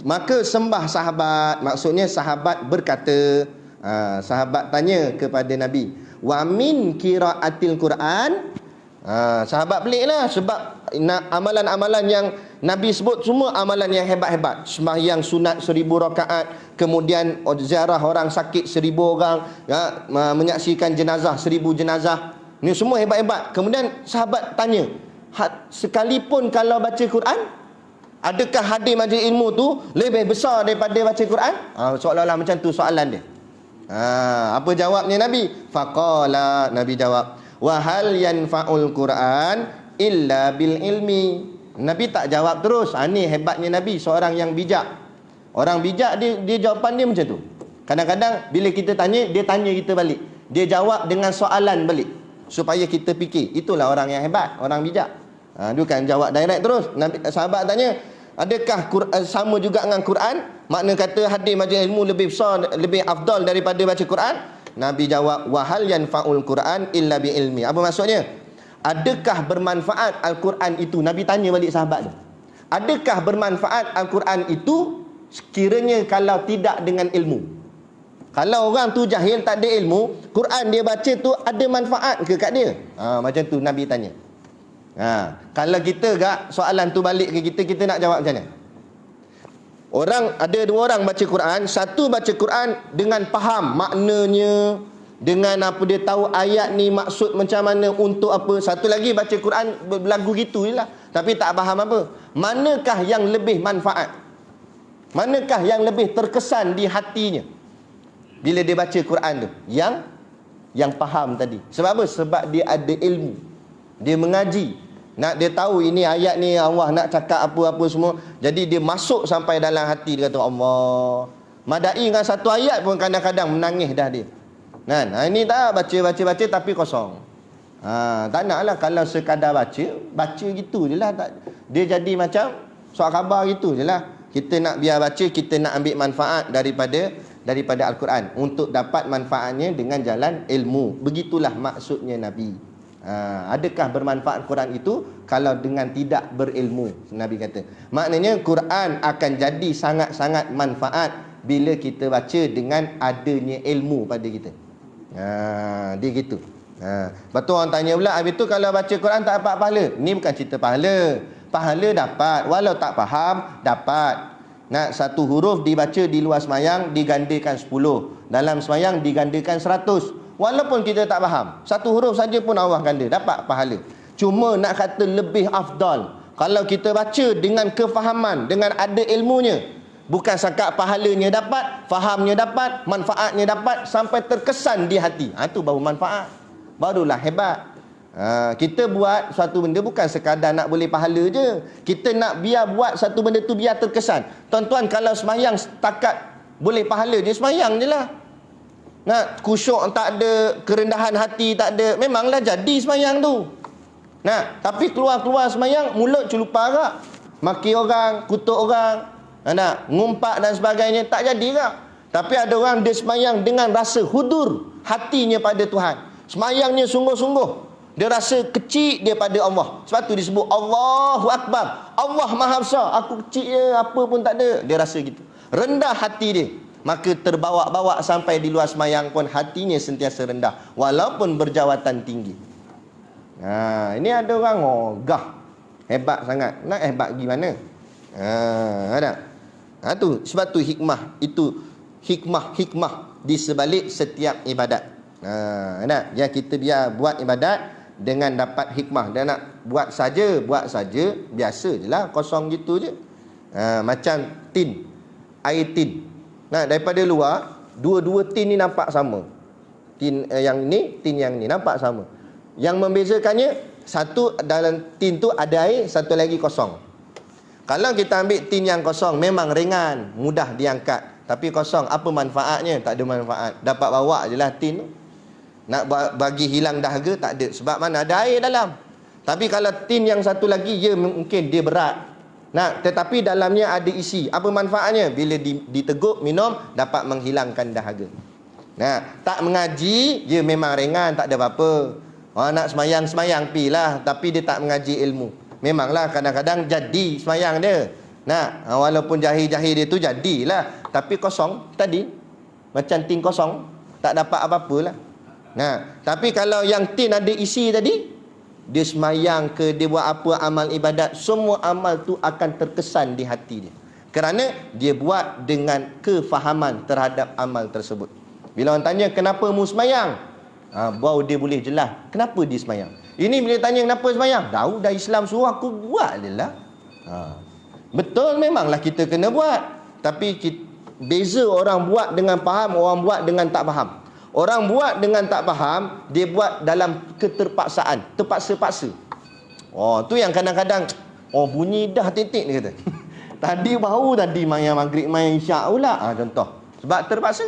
maka sembah sahabat, maksudnya sahabat berkata. Sahabat tanya kepada Nabi, wa min qiraatil Quran. Sahabat pelik lah, sebab amalan-amalan yang Nabi sebut semua amalan yang hebat-hebat. Sembahyang sunat 1000 rakaat, kemudian ziarah orang sakit 1000 orang, ya, menyaksikan jenazah 1000 jenazah. Ini semua hebat-hebat. Kemudian sahabat tanya, sekalipun kalau baca Quran, adakah hadir majlis ilmu tu lebih besar daripada baca Quran? Seolah-olah macam tu soalan dia. Apa jawabnya Nabi? Faqala, Nabi jawab, wa hal yanfa'ul Quran illa bil ilmi. Nabi tak jawab terus. Ni hebatnya Nabi, seorang yang bijak. Orang bijak dia jawapan dia macam tu. Kadang-kadang bila kita tanya, dia tanya kita balik. Dia jawab dengan soalan balik supaya kita fikir. Itulah orang yang hebat, orang bijak. Dia bukan jawab direct terus. Nabi, sahabat tanya, adakah sama juga dengan Quran? Makna kata hadir majlis ilmu lebih besar, lebih afdal daripada baca Quran? Nabi jawab, wa hal yanfa'ul Quran illa bi ilmi. Apa maksudnya? Adakah bermanfaat Al-Quran itu? Nabi tanya balik sahabat tu. Adakah bermanfaat Al-Quran itu sekiranya kalau tidak dengan ilmu? Kalau orang tu jahil, tak ada ilmu, Quran dia baca tu ada manfaat ke kat dia? Macam tu Nabi tanya. Kalau kita gak soalan tu balik ke kita nak jawab macam mana? Ada dua orang baca Quran, satu baca Quran dengan faham maknanya, dengan apa dia tahu ayat ni maksud macam mana, untuk apa. Satu lagi baca Quran berlagu gitu je lah, tapi tak faham apa. Manakah yang lebih manfaat? Manakah yang lebih terkesan di hatinya bila dia baca Quran tu? Yang faham tadi. Sebab apa? Sebab dia ada ilmu, dia mengaji, dia tahu ini ayat ni Allah nak cakap apa-apa semua. Jadi dia masuk sampai dalam hati. Dia kata Allah. Madai dengan satu ayat pun kadang-kadang menangis dah dia. Kan? Ini tak baca tapi kosong. Tak nak lah kalau sekadar baca gitu je lah. Dia jadi macam surat khabar gitu je lah. Kita nak biar baca, kita nak ambil manfaat daripada Al-Quran, untuk dapat manfaatnya dengan jalan ilmu. Begitulah maksudnya Nabi. Adakah bermanfaat Quran itu kalau dengan tidak berilmu? Nabi kata, maknanya Quran akan jadi sangat-sangat manfaat bila kita baca dengan adanya ilmu pada kita. Dia gitu. Lepas tu orang tanya pula, habis tu kalau baca Quran tak dapat pahala? Ni bukan cerita pahala. Pahala dapat, walau tak faham dapat. Satu huruf dibaca di luar semayang digandakan 10, dalam semayang digandakan 100. Walaupun kita tak faham, satu huruf saja pun Allah ganda, dapat pahala. Cuma nak kata lebih afdal kalau kita baca dengan kefahaman, dengan ada ilmunya. Bukan sakat pahalanya dapat, fahamnya dapat, manfaatnya dapat, sampai terkesan di hati. Itu baru manfaat, barulah hebat. Kita buat suatu benda bukan sekadar nak boleh pahala je. Kita nak biar buat satu benda tu biar terkesan. Tuan-tuan, kalau semayang setakat boleh pahala je, semayang je lah. Khusyuk tak ada, kerendahan hati tak ada, memanglah jadi semayang tu. Tapi keluar-keluar semayang, mulut celupa agak, maki orang, kutuk orang, ngumpat dan sebagainya, tak jadi agak. Tapi ada orang dia semayang dengan rasa hudur hatinya pada Tuhan. Semayangnya sungguh-sungguh, dia rasa kecil dia pada Allah. Sebab tu disebut Allahu Akbar, Allah Maha Besar, aku kecil je, apa pun tak ada. Dia rasa gitu, rendah hati dia. Maka terbawa-bawa sampai di luar semayang pun hatinya sentiasa rendah, walaupun berjawatan tinggi. Ini ada orang gah, hebat sangat. Nak hebat gimana? Ada. Tu sebab tu hikmah itu, hikmah di sebalik setiap ibadat. Yang kita biar buat ibadat dengan dapat hikmah. Dan nak buat saja biasa je lah, kosong gitu je. Macam tin, air tin. Daripada luar, dua-dua tin ni nampak sama. Tin yang ni, tin yang ni nampak sama. Yang membezakannya, satu dalam tin tu ada air, satu lagi kosong. Kalau kita ambil tin yang kosong, memang ringan, mudah diangkat. Tapi kosong, apa manfaatnya? Tak ada manfaat. Dapat bawa je lah tin tu. Nak bagi hilang dahaga, tak ada. Sebab mana? Ada air dalam. Tapi kalau tin yang satu lagi, mungkin dia berat. Nah, tetapi dalamnya ada isi. Apa manfaatnya? Bila diteguk, minum, dapat menghilangkan dahaga. Nah, tak mengaji, dia memang ringan, tak ada apa-apa. Nak semayang pilah, tapi dia tak mengaji ilmu. Memanglah kadang-kadang jadi semayang dia. Nah, walaupun jahil-jahil dia tu jadilah, tapi kosong tadi. Macam tin kosong, tak dapat apa-apalah. Nah, tapi kalau yang tin ada isi tadi, dia semayang ke, dia buat apa amal ibadat, semua amal tu akan terkesan di hati dia. Kerana dia buat dengan kefahaman terhadap amal tersebut. Bila orang tanya, kenapa mu semayang? Baru dia boleh jelas kenapa dia semayang. Ini bila tanya kenapa semayang, tahu dah Islam suruh aku buat je lah. Betul, memanglah kita kena buat. Tapi beza orang buat dengan faham, orang buat dengan tak faham. Orang buat dengan tak faham, dia buat dalam keterpaksaan, terpaksa-paksa. Tu yang kadang-kadang bunyi dah titik dia kata. Tadi main maghrib, main isyak pula. Contoh. Sebab terpaksa.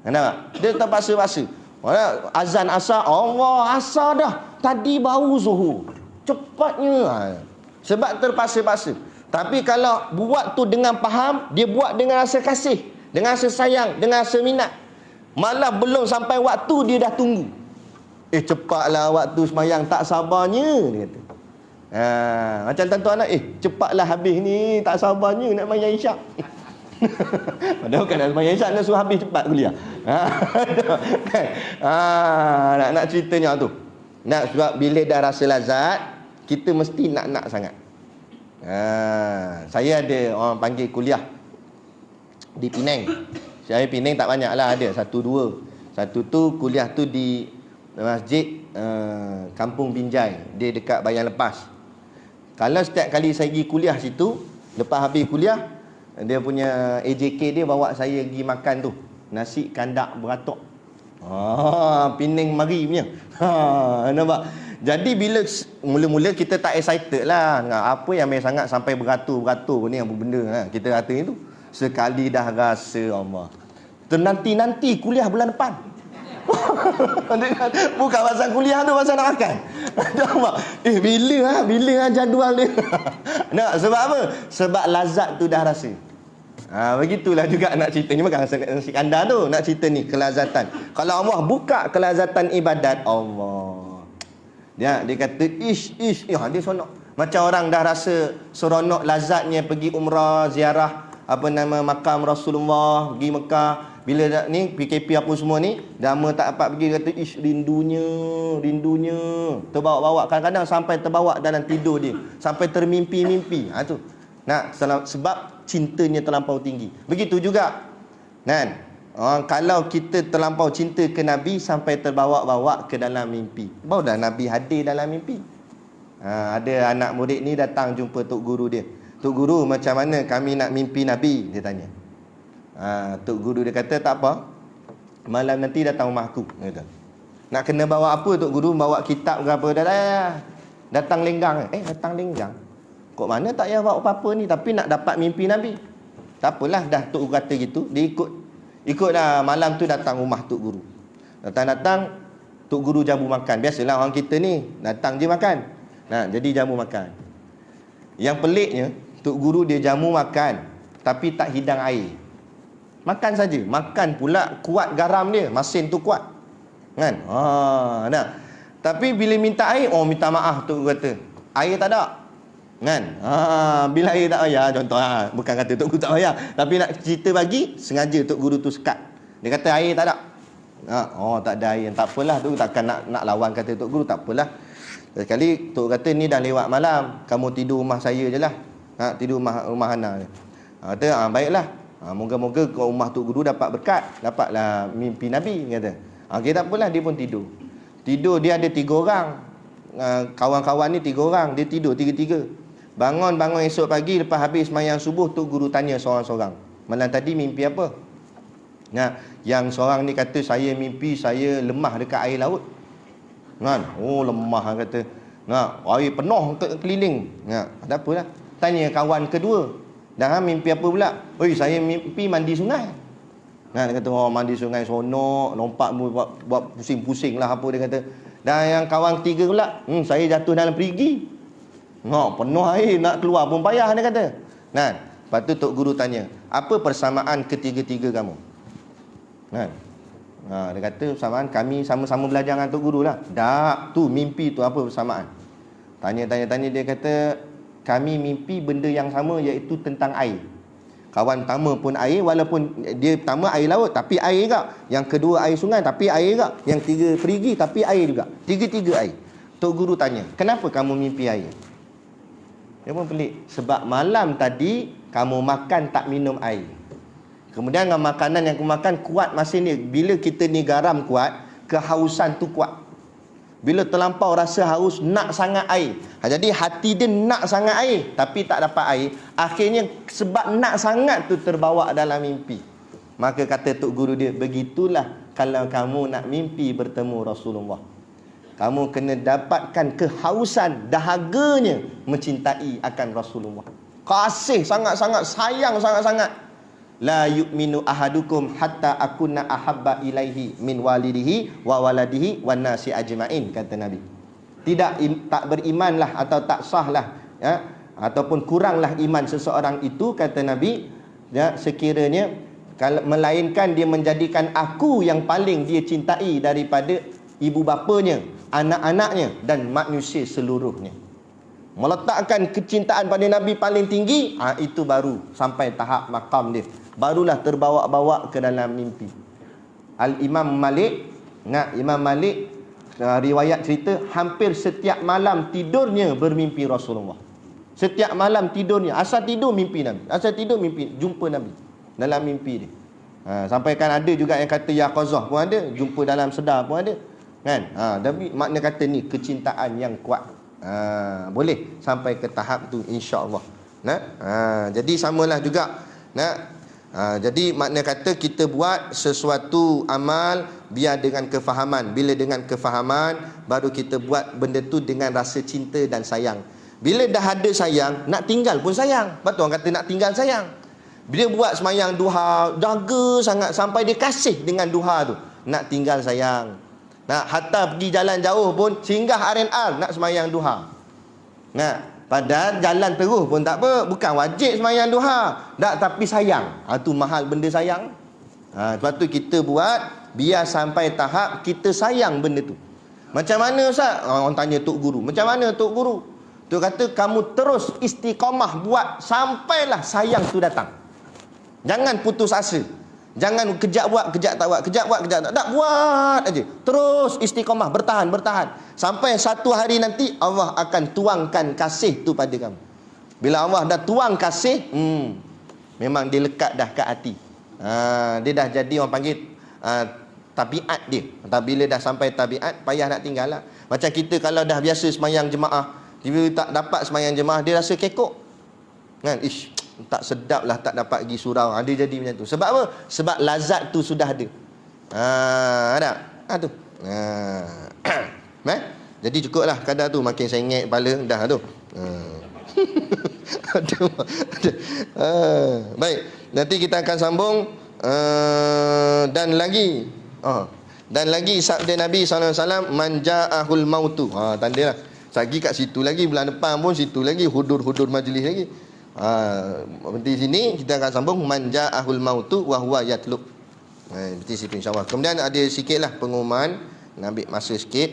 Nampak? Dia terpaksa-paksa. Azan asar, Allah asar dah. Tadi baru zuhur. Cepatnya. Sebab terpaksa-paksa. Tapi kalau buat tu dengan faham, dia buat dengan rasa kasih, dengan rasa sayang, dengan rasa minat. Malah belum sampai waktu dia dah tunggu. Cepatlah waktu semayang, tak sabarnya, dia kata. Macam tuan-tuan anak, cepatlah habis ni, tak sabarnya nak main isyak. Padahal kan nak semayang isyak, nak suruh habis cepat kuliah. Nak ceritanya tu. Sebab bila dah rasa lazat, kita mesti nak sangat. Saya ada orang panggil kuliah di Penang. Saya Penang tak banyak lah, ada satu dua. Satu tu kuliah tu di masjid Kampung Binjai, dia dekat Bayan Lepas. Kalau setiap kali saya pergi kuliah situ, lepas habis kuliah, dia punya AJK dia bawa saya pergi makan tu, nasi kandak beratok. Penang mari punya. Nampak? Jadi bila mula-mula kita tak excited lah. Apa yang main sangat sampai beratur-beratur ni, apa benda kita kata itu. Sekali dah rasa Allah, nanti kuliah bulan depan. Bukan pasal kuliah tu, pasal nak makan. Bila jadual dia. Sebab apa? Sebab lazat tu dah rasa. Begitulah juga nak cerita ni. Bukan nasi kandar tu, nak cerita ni kelazatan. Kalau Allah buka kelazatan ibadat, Allah, dia kata dia sonok. Macam orang dah rasa seronok lazatnya pergi umrah, ziarah makam Rasulullah, pergi Mekah. Bila dah ni PKP apa semua ni, lama tak dapat pergi, kata rindunya terbawa-bawa, kadang-kadang sampai terbawa dalam tidur dia, sampai termimpi-mimpi. Tu sebab cintanya terlampau tinggi. Begitu juga kan, kalau kita terlampau cinta ke Nabi sampai terbawa-bawa ke dalam mimpi, baru dah Nabi hadir dalam mimpi. Ada anak murid ni datang jumpa tok guru dia. Tok guru, macam mana kami nak mimpi Nabi? Dia tanya. Tok guru dia kata, tak apa, malam nanti datang rumah aku. Dia kata, nak kena bawa apa tok guru? Bawa kitab ke apa? Datang lenggang. Datang lenggang? Kok mana tak payah bawa apa-apa ni, tapi nak dapat mimpi Nabi. Tak apalah, dah tok guru kata gitu, dia ikutlah. Malam tu datang rumah tok guru. Datang tok guru jamu makan. Biasalah orang kita ni datang je makan. Jadi jamu makan. Yang peliknya, tok guru dia jamu makan, tapi tak hidang air. Makan saja. Makan pula kuat garam dia, masin tu kuat. Kan? Tapi bila minta air, minta maaf tok guru kata, air tak ada. Kan? Bila air tak payah, contoh bukan kata tok guru tak payah, tapi nak cerita bagi, sengaja tok guru tu sekat. Dia kata air tak ada. Tak ada air. Tak apalah tu, takkan nak lawan kata tok guru, tak apalah. Sekali tok kata, ni dah lewat malam, kamu tidur rumah saya je lah. Tidur rumah Hana. Kata, baiklah. Moga-moga kat rumah tok guru dapat berkat, dapatlah mimpi Nabi, kata. Okay, tak apalah, dia pun tidur. Dia ada 3 orang. Kawan-kawan ni 3 orang, dia tidur 3-3. Bangun esok pagi, lepas habis sembahyang subuh, tok guru tanya seorang-seorang, malam tadi mimpi apa? Yang seorang ni kata, saya mimpi saya lemah dekat air laut. Lemah, kata. Air penuh keliling. Tak apalah. Tanya kawan kedua, dah mimpi apa pula? Saya mimpi mandi sungai. Dia kata, mandi sungai seronok, lompat buat pusing-pusing lah apa dia kata. Dan yang kawan ketiga pula, saya jatuh dalam perigi. Penuh air, nak keluar pun payah, dia kata. Kan? Lepas tu Tok Guru tanya, apa persamaan ketiga-tiga kamu? Kan? Dia kata persamaan kami sama-sama belajar dengan Tok Guru lah. Tak, tu mimpi tu apa persamaan? Tanya, dia kata kami mimpi benda yang sama, iaitu tentang air. Kawan pertama pun air, walaupun dia pertama air laut tapi air juga. Yang kedua air sungai tapi air juga. Yang tiga perigi tapi air juga. Tiga-tiga air. Tok Guru tanya, kenapa kamu mimpi air? Dia pun pelik. Sebab malam tadi kamu makan tak minum air. Kemudian dengan makanan yang aku makan kuat masih ni. Bila kita ni garam kuat, kehausan tu kuat. Bila terlampau rasa haus, nak sangat air. Jadi hati dia nak sangat air, tapi tak dapat air. Akhirnya sebab nak sangat tu terbawa dalam mimpi. Maka kata Tok Guru dia, begitulah kalau kamu nak mimpi bertemu Rasulullah. Kamu kena dapatkan kehausan, dahaganya mencintai akan Rasulullah. Kasih sangat-sangat, sayang sangat-sangat. La yu'minu ahadukum hatta akunna ahabba ilaihi min walidihi wa waladihi wan nasi ajma'in, kata Nabi. Tak berimanlah atau tak sahlah, ya, ataupun kuranglah iman seseorang itu, kata Nabi, ya, sekiranya melainkan dia menjadikan aku yang paling dia cintai daripada ibu bapanya, anak-anaknya dan manusia seluruhnya. Meletakkan kecintaan pada Nabi paling tinggi, itu baru sampai tahap makam dia. Barulah terbawa-bawa ke dalam mimpi. Imam Malik, Imam Malik riwayat cerita hampir setiap malam tidurnya bermimpi Rasulullah. Setiap malam tidurnya, asal tidur mimpi Nabi, asal tidur mimpi jumpa Nabi dalam mimpi dia. Sampai kan ada juga yang kata yaqazah pun ada, jumpa dalam sedar pun ada, kan? Tapi makna kata ni kecintaan yang kuat. Boleh sampai ke tahap tu, insya-Allah. Jadi samalah juga. Jadi makna kata kita buat sesuatu amal biar dengan kefahaman. Bila dengan kefahaman, baru kita buat benda tu dengan rasa cinta dan sayang. Bila dah ada sayang, nak tinggal pun sayang. Betul orang kata nak tinggal sayang. Bila buat semayang duha, jaga sangat sampai dia kasih dengan duha tu. Nak tinggal sayang. Nak hatta pergi jalan jauh pun singgah R&R nak semayang duha. Padahal jalan terus pun tak apa, bukan wajib semayang duha. Tak, tapi sayang. Tu mahal benda sayang. Sebab tu kita buat biar sampai tahap kita sayang benda tu. Macam mana Ustaz? Orang tanya Tok Guru. Macam mana Tok Guru? Tu kata kamu terus istiqamah buat sampailah sayang tu datang. Jangan putus asa. Jangan kejap buat, kejap tak buat, kejap buat, kejap tak. Tak, buat aja. Terus istiqamah, bertahan. Sampai satu hari nanti Allah akan tuangkan kasih tu pada kamu. Bila Allah dah tuang kasih, memang dia lekat dah kat hati. Dia dah jadi orang panggil tabiat dia. Bila dah sampai tabiat, payah nak tinggal lah. Macam kita kalau dah biasa semayang jemaah, bila tak dapat semayang jemaah, dia rasa kekok. Kan? Tak sedap lah tak dapat pergi surau. Dia jadi macam tu. Sebab apa? Sebab lazat tu sudah ada. Ada. Tu. Jadi cukup lah kadar tu. Makin sengit kepala dah tu. Baik. Nanti kita akan sambung. Dan lagi sabda Nabi SAW, man ja'ahul mautu. Tanda lah. Lagi kat situ lagi. Bulan depan pun situ lagi. Hudur majlis lagi. Di sini kita akan sambung man ja'ahul mautu wa huwa yatlub. Berarti situ insya-Allah. Kemudian ada sikitlah pengumuman, nak ambil masa sikit.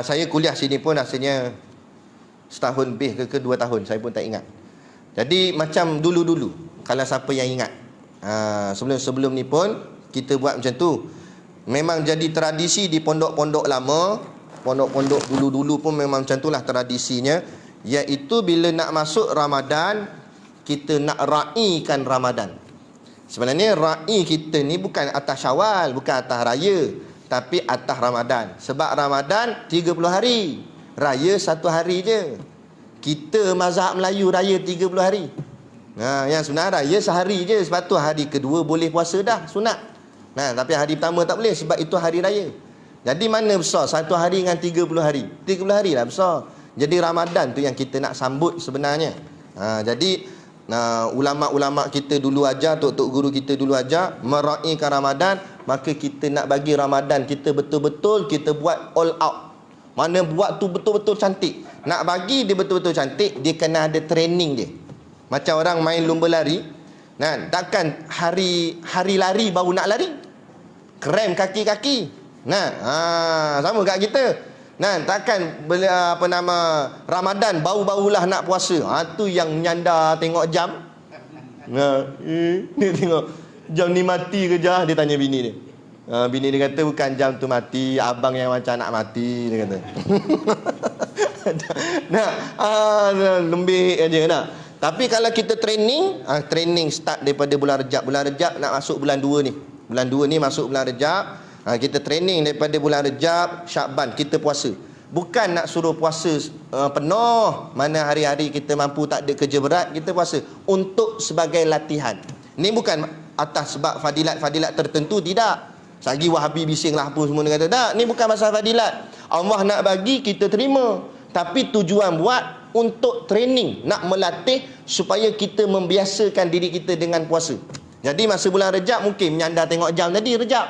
Saya kuliah sini pun rasanya setahun lebih ke 2 tahun, saya pun tak ingat. Jadi macam dulu-dulu, kalau siapa yang ingat, sebelum ni pun kita buat macam tu. Memang jadi tradisi di pondok-pondok lama, pondok-pondok dulu-dulu pun memang macam itulah tradisinya. Iaitu bila nak masuk Ramadan, kita nak raikan Ramadan. Sebenarnya ra'i kita ni bukan atas Syawal, bukan atas raya, tapi atas Ramadan. Sebab Ramadan 30 hari, raya 1 hari je. Kita mazhab Melayu raya 30 hari. Yang sebenarnya raya sehari je. Sebab tu hari kedua boleh puasa dah, sunat. Tapi hari pertama tak boleh sebab itu hari raya. Jadi mana besar 1 hari dengan 30 hari? 30 hari lah besar. Jadi Ramadan tu yang kita nak sambut sebenarnya. Jadi ulama-ulama kita dulu ajar, tok-tok guru kita dulu ajar meraikan Ramadan. Maka kita nak bagi Ramadan kita betul-betul kita buat all out. Mana buat tu betul-betul cantik. Nak bagi dia betul-betul cantik, dia kena ada training dia. Macam orang main lumba lari. Nah, takkan hari lari baru nak lari. Krem kaki-kaki. Nah, sama kat kita. Nah, takkan Ramadan baru-barulah nak puasa. Tu yang nyanda tengok jam. Nah, dia tengok jam ni mati ke jah, dia tanya bini dia. Bini dia kata bukan jam tu mati, abang yang macam nak mati, dia kata. Lembik aja nak. Tapi kalau kita training start daripada bulan Rejab. Bulan Rejab nak masuk bulan 2 ni. Bulan 2 ni masuk bulan Rejab. Kita training daripada bulan Rejab, Syakban kita puasa. Bukan nak suruh puasa penuh. Mana hari-hari kita mampu tak ada kerja berat, kita puasa. Untuk sebagai latihan. Ni bukan atas sebab fadilat-fadilat tertentu, tidak. Sagi Wahabi bising lah apa semua, dia kata tak, ni bukan masalah fadilat. Allah nak bagi, kita terima. Tapi tujuan buat untuk training, nak melatih supaya kita membiasakan diri kita dengan puasa. Jadi masa bulan Rejab mungkin menyandar tengok jam tadi Rejab.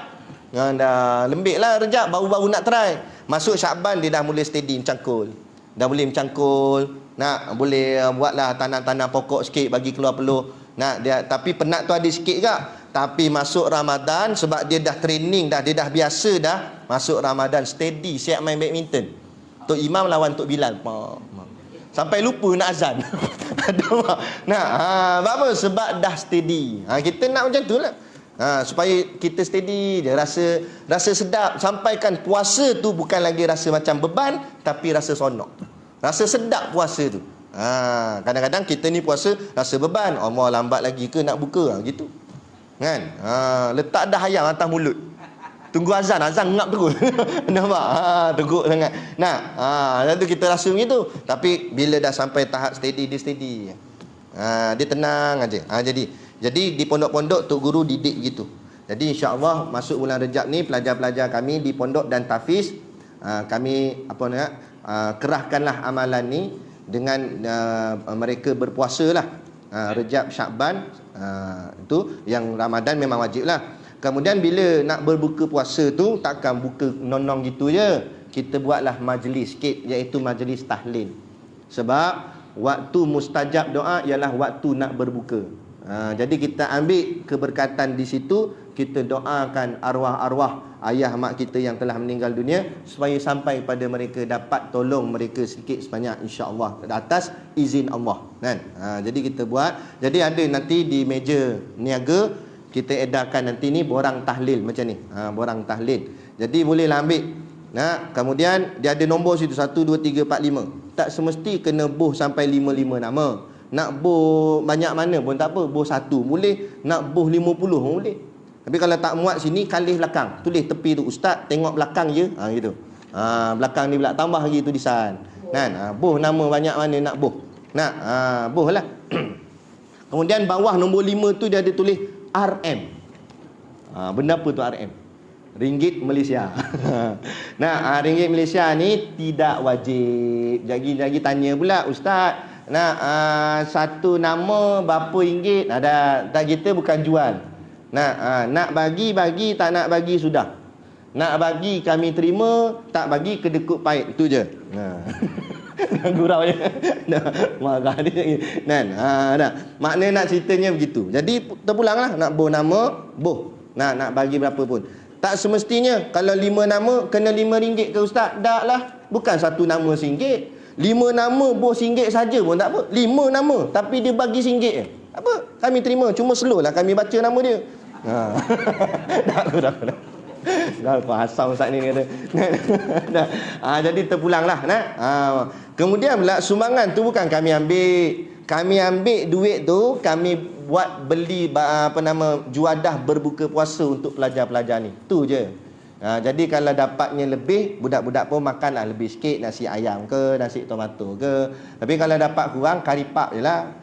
Dah lembik lah Rejab, baru-baru nak try. Masuk Syakban dia dah mula steady mencangkul. Dah boleh mencangkul. Nak boleh buatlah tanam-tanam pokok sikit bagi keluar peluh. Nak dia, tapi penat tu ada sikit juga. Tapi masuk Ramadan sebab dia dah training dah, dia dah biasa dah. Masuk Ramadan steady, siap main badminton. Tok Imam lawan Tok Bilal. Sampai lupa nak azan. Apa? Sebab dah steady. Kita nak macam tu lah. Supaya kita steady, dia rasa sedap. Sampaikan puasa tu bukan lagi rasa macam beban, tapi rasa sonok. Rasa sedap puasa tu. Kadang-kadang kita ni puasa rasa beban. Allah lambat lagi ke nak buka, gitu. Kan? Letak dah ayam atas mulut. Tunggu azan ngap terus. Nampak? Teruk sangat. Lalu kita rasa begitu. Tapi bila dah sampai tahap steady, dia steady. Dia tenang aja. Jadi di pondok-pondok Tok Guru didik gitu. Jadi insya-Allah masuk bulan Rejab ni pelajar-pelajar kami di pondok dan tahfiz, kami kerahkanlah amalan ni dengan mereka berpuasa lah. Rejab, Syakban, itu yang Ramadan memang wajib lah. Kemudian bila nak berbuka puasa tu, takkan buka nonong gitu je. Kita buatlah majlis sikit, iaitu majlis tahlil. Sebab waktu mustajab doa ialah waktu nak berbuka. Jadi kita ambil keberkatan di situ. Kita doakan arwah-arwah ayah mak kita yang telah meninggal dunia, supaya sampai pada mereka, dapat tolong mereka sedikit sebanyak, insya-Allah, atas izin Allah, kan? Jadi kita buat. Jadi ada nanti di meja niaga, kita edarkan nanti ni borang tahlil macam ni. Borang tahlil. Jadi bolehlah ambil. Kemudian dia ada nombor situ 1 2 3 4 5. Tak semesti kena boh sampai 5 nama. Nak boh banyak mana pun tak apa. Boh 1 boleh, nak boh 50 pun boleh. Tapi kalau tak muat sini, kalih belakang. Tulis tepi tu, ustaz tengok belakang je. Gitu. Belakang ni pula tambah lagi tulisan. Kan? Boh nama banyak mana nak boh. Boh lah. Kemudian bawah nombor 5 tu dia ada tulis RM. Benda apa tu RM? Ringgit Malaysia. Ringgit Malaysia ni tidak wajib. Jadi tanya pula, ustaz, satu nama berapa ringgit? Tak, kita bukan jual. Nak bagi, tak nak bagi sudah. Nak bagi kami terima, tak bagi kedekut pahit. Itu je. Gurau je. Marah dia. Makna nak ceritanya begitu. Jadi terpulanglah, nak boh nama, boh. Nak bagi berapa pun. Tak semestinya kalau 5 nama kena RM5 ke ustaz? Tak lah. Bukan satu nama RM1. 5 nama boh RM1 saja pun tak apa. 5 nama tapi dia bagi RM1 je. Apa? Kami terima, cuma slow lah kami baca nama dia. Dah pasal ustaz ni kata. Jadi terpulanglah. Kemudian pula sumbangan tu bukan kami ambil. Kami ambil duit tu, kami buat beli juadah berbuka puasa untuk pelajar-pelajar ni. Tu je. Jadi kalau dapatnya lebih, budak-budak pun makanlah lebih sikit, nasi ayam ke, nasi tomato ke. Tapi kalau dapat kurang, kari pak je lah.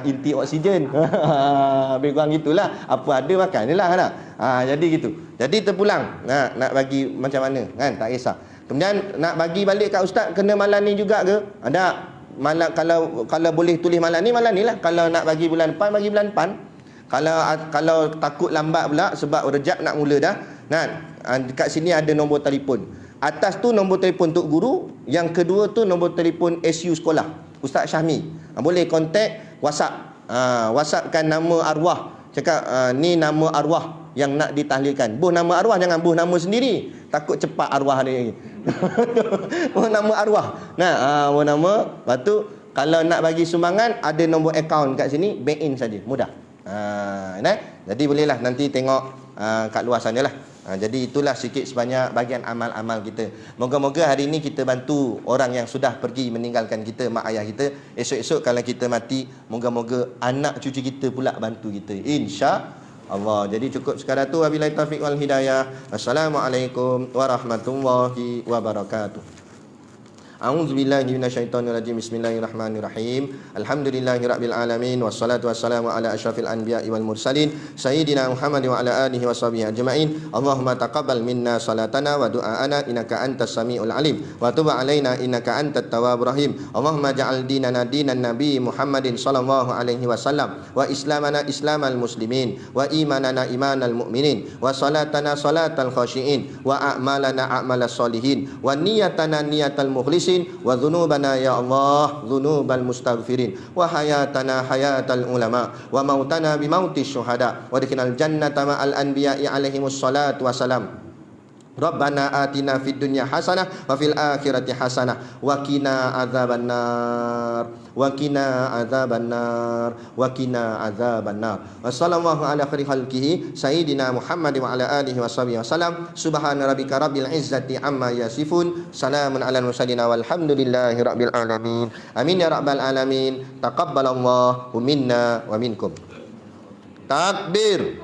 Inti oksigen. Lebih kurang gitulah. Apa ada makan je lah. Jadi gitu. Jadi terpulang. Nak bagi macam mana, kan? Tak kisah. Kemudian nak bagi balik kat ustaz, kena malam ni juga ke? Ada. Malam, kalau boleh tulis malam ni lah. Kalau nak bagi bulan depan, bagi bulan depan. Kalau takut lambat pula sebab Rejab nak mula dah. Dekat sini ada nombor telefon. Atas tu nombor telefon Tok Guru, yang kedua tu nombor telefon SU sekolah, Ustaz Syahmi. Boleh kontak WhatsApp. WhatsAppkan nama arwah. Cakap ni nama arwah yang nak ditahlilkan. Buh nama arwah, jangan buh nama sendiri. Takut cepat arwah ni. Buh nama arwah. Nah, buh nama. Lepas tu kalau nak bagi sumbangan, ada nombor akaun kat sini, bank in saja. Mudah. Jadi bolehlah nanti tengok kat luar sana lah. Jadi itulah sikit sebanyak bagian amal-amal kita. Moga-moga hari ini kita bantu orang yang sudah pergi meninggalkan kita, mak ayah kita. Esok-esok kalau kita mati, moga-moga anak cucu kita pula bantu kita, insya-Allah. Jadi cukup sekadar tu. Wabillahi taufiq wal hidayah. Assalamualaikum warahmatullahi wabarakatuh. A'udzubillahi minasyaitonirrajim. Bismillahirrahmanirrahim. Alhamdulillahirabbil alamin wassalatu wassalamu ala asyrafil anbiya'i wal mursalin sayyidina Muhammad wa ala alihi washabihi ajmain. Allahumma taqabbal minna salatana wa du'aana innaka antas samiul alim wa tub alaina innaka antat tawwabur rahim. Allahumma ja'al dinana dinan nabi Muhammadin sallallahu alaihi wasallam wa islamana islamal muslimin wa imanana imanal mu'minin wa salatana salatal khashiin wa a'malana a'malas solihin wa niyatana niyatal mukhlisin wa dhunubana ya Allah dhunubal mustaghfirin wa hayatana hayatal ulama wa mautana bi mautis syuhada wa dikinal jannata ma'al anbiya'i alaihimus salatu wassalam. Rabbana atina fid dunya hasanah wa fil akhirati hasanah wa qina adzabannar wa qina adzabannar wa qina adzabannar. Wassallallahu ala khairi khalqihi sayyidina Muhammad wa ala alihi washabihi wasallam. Subhana rabbika rabbil izzati amma yasifun. Salamun alal mursalin walhamdulillahi rabbil alamin. Amin ya rabbal alamin. Taqabbalallahu minna wa minkum. Takbir.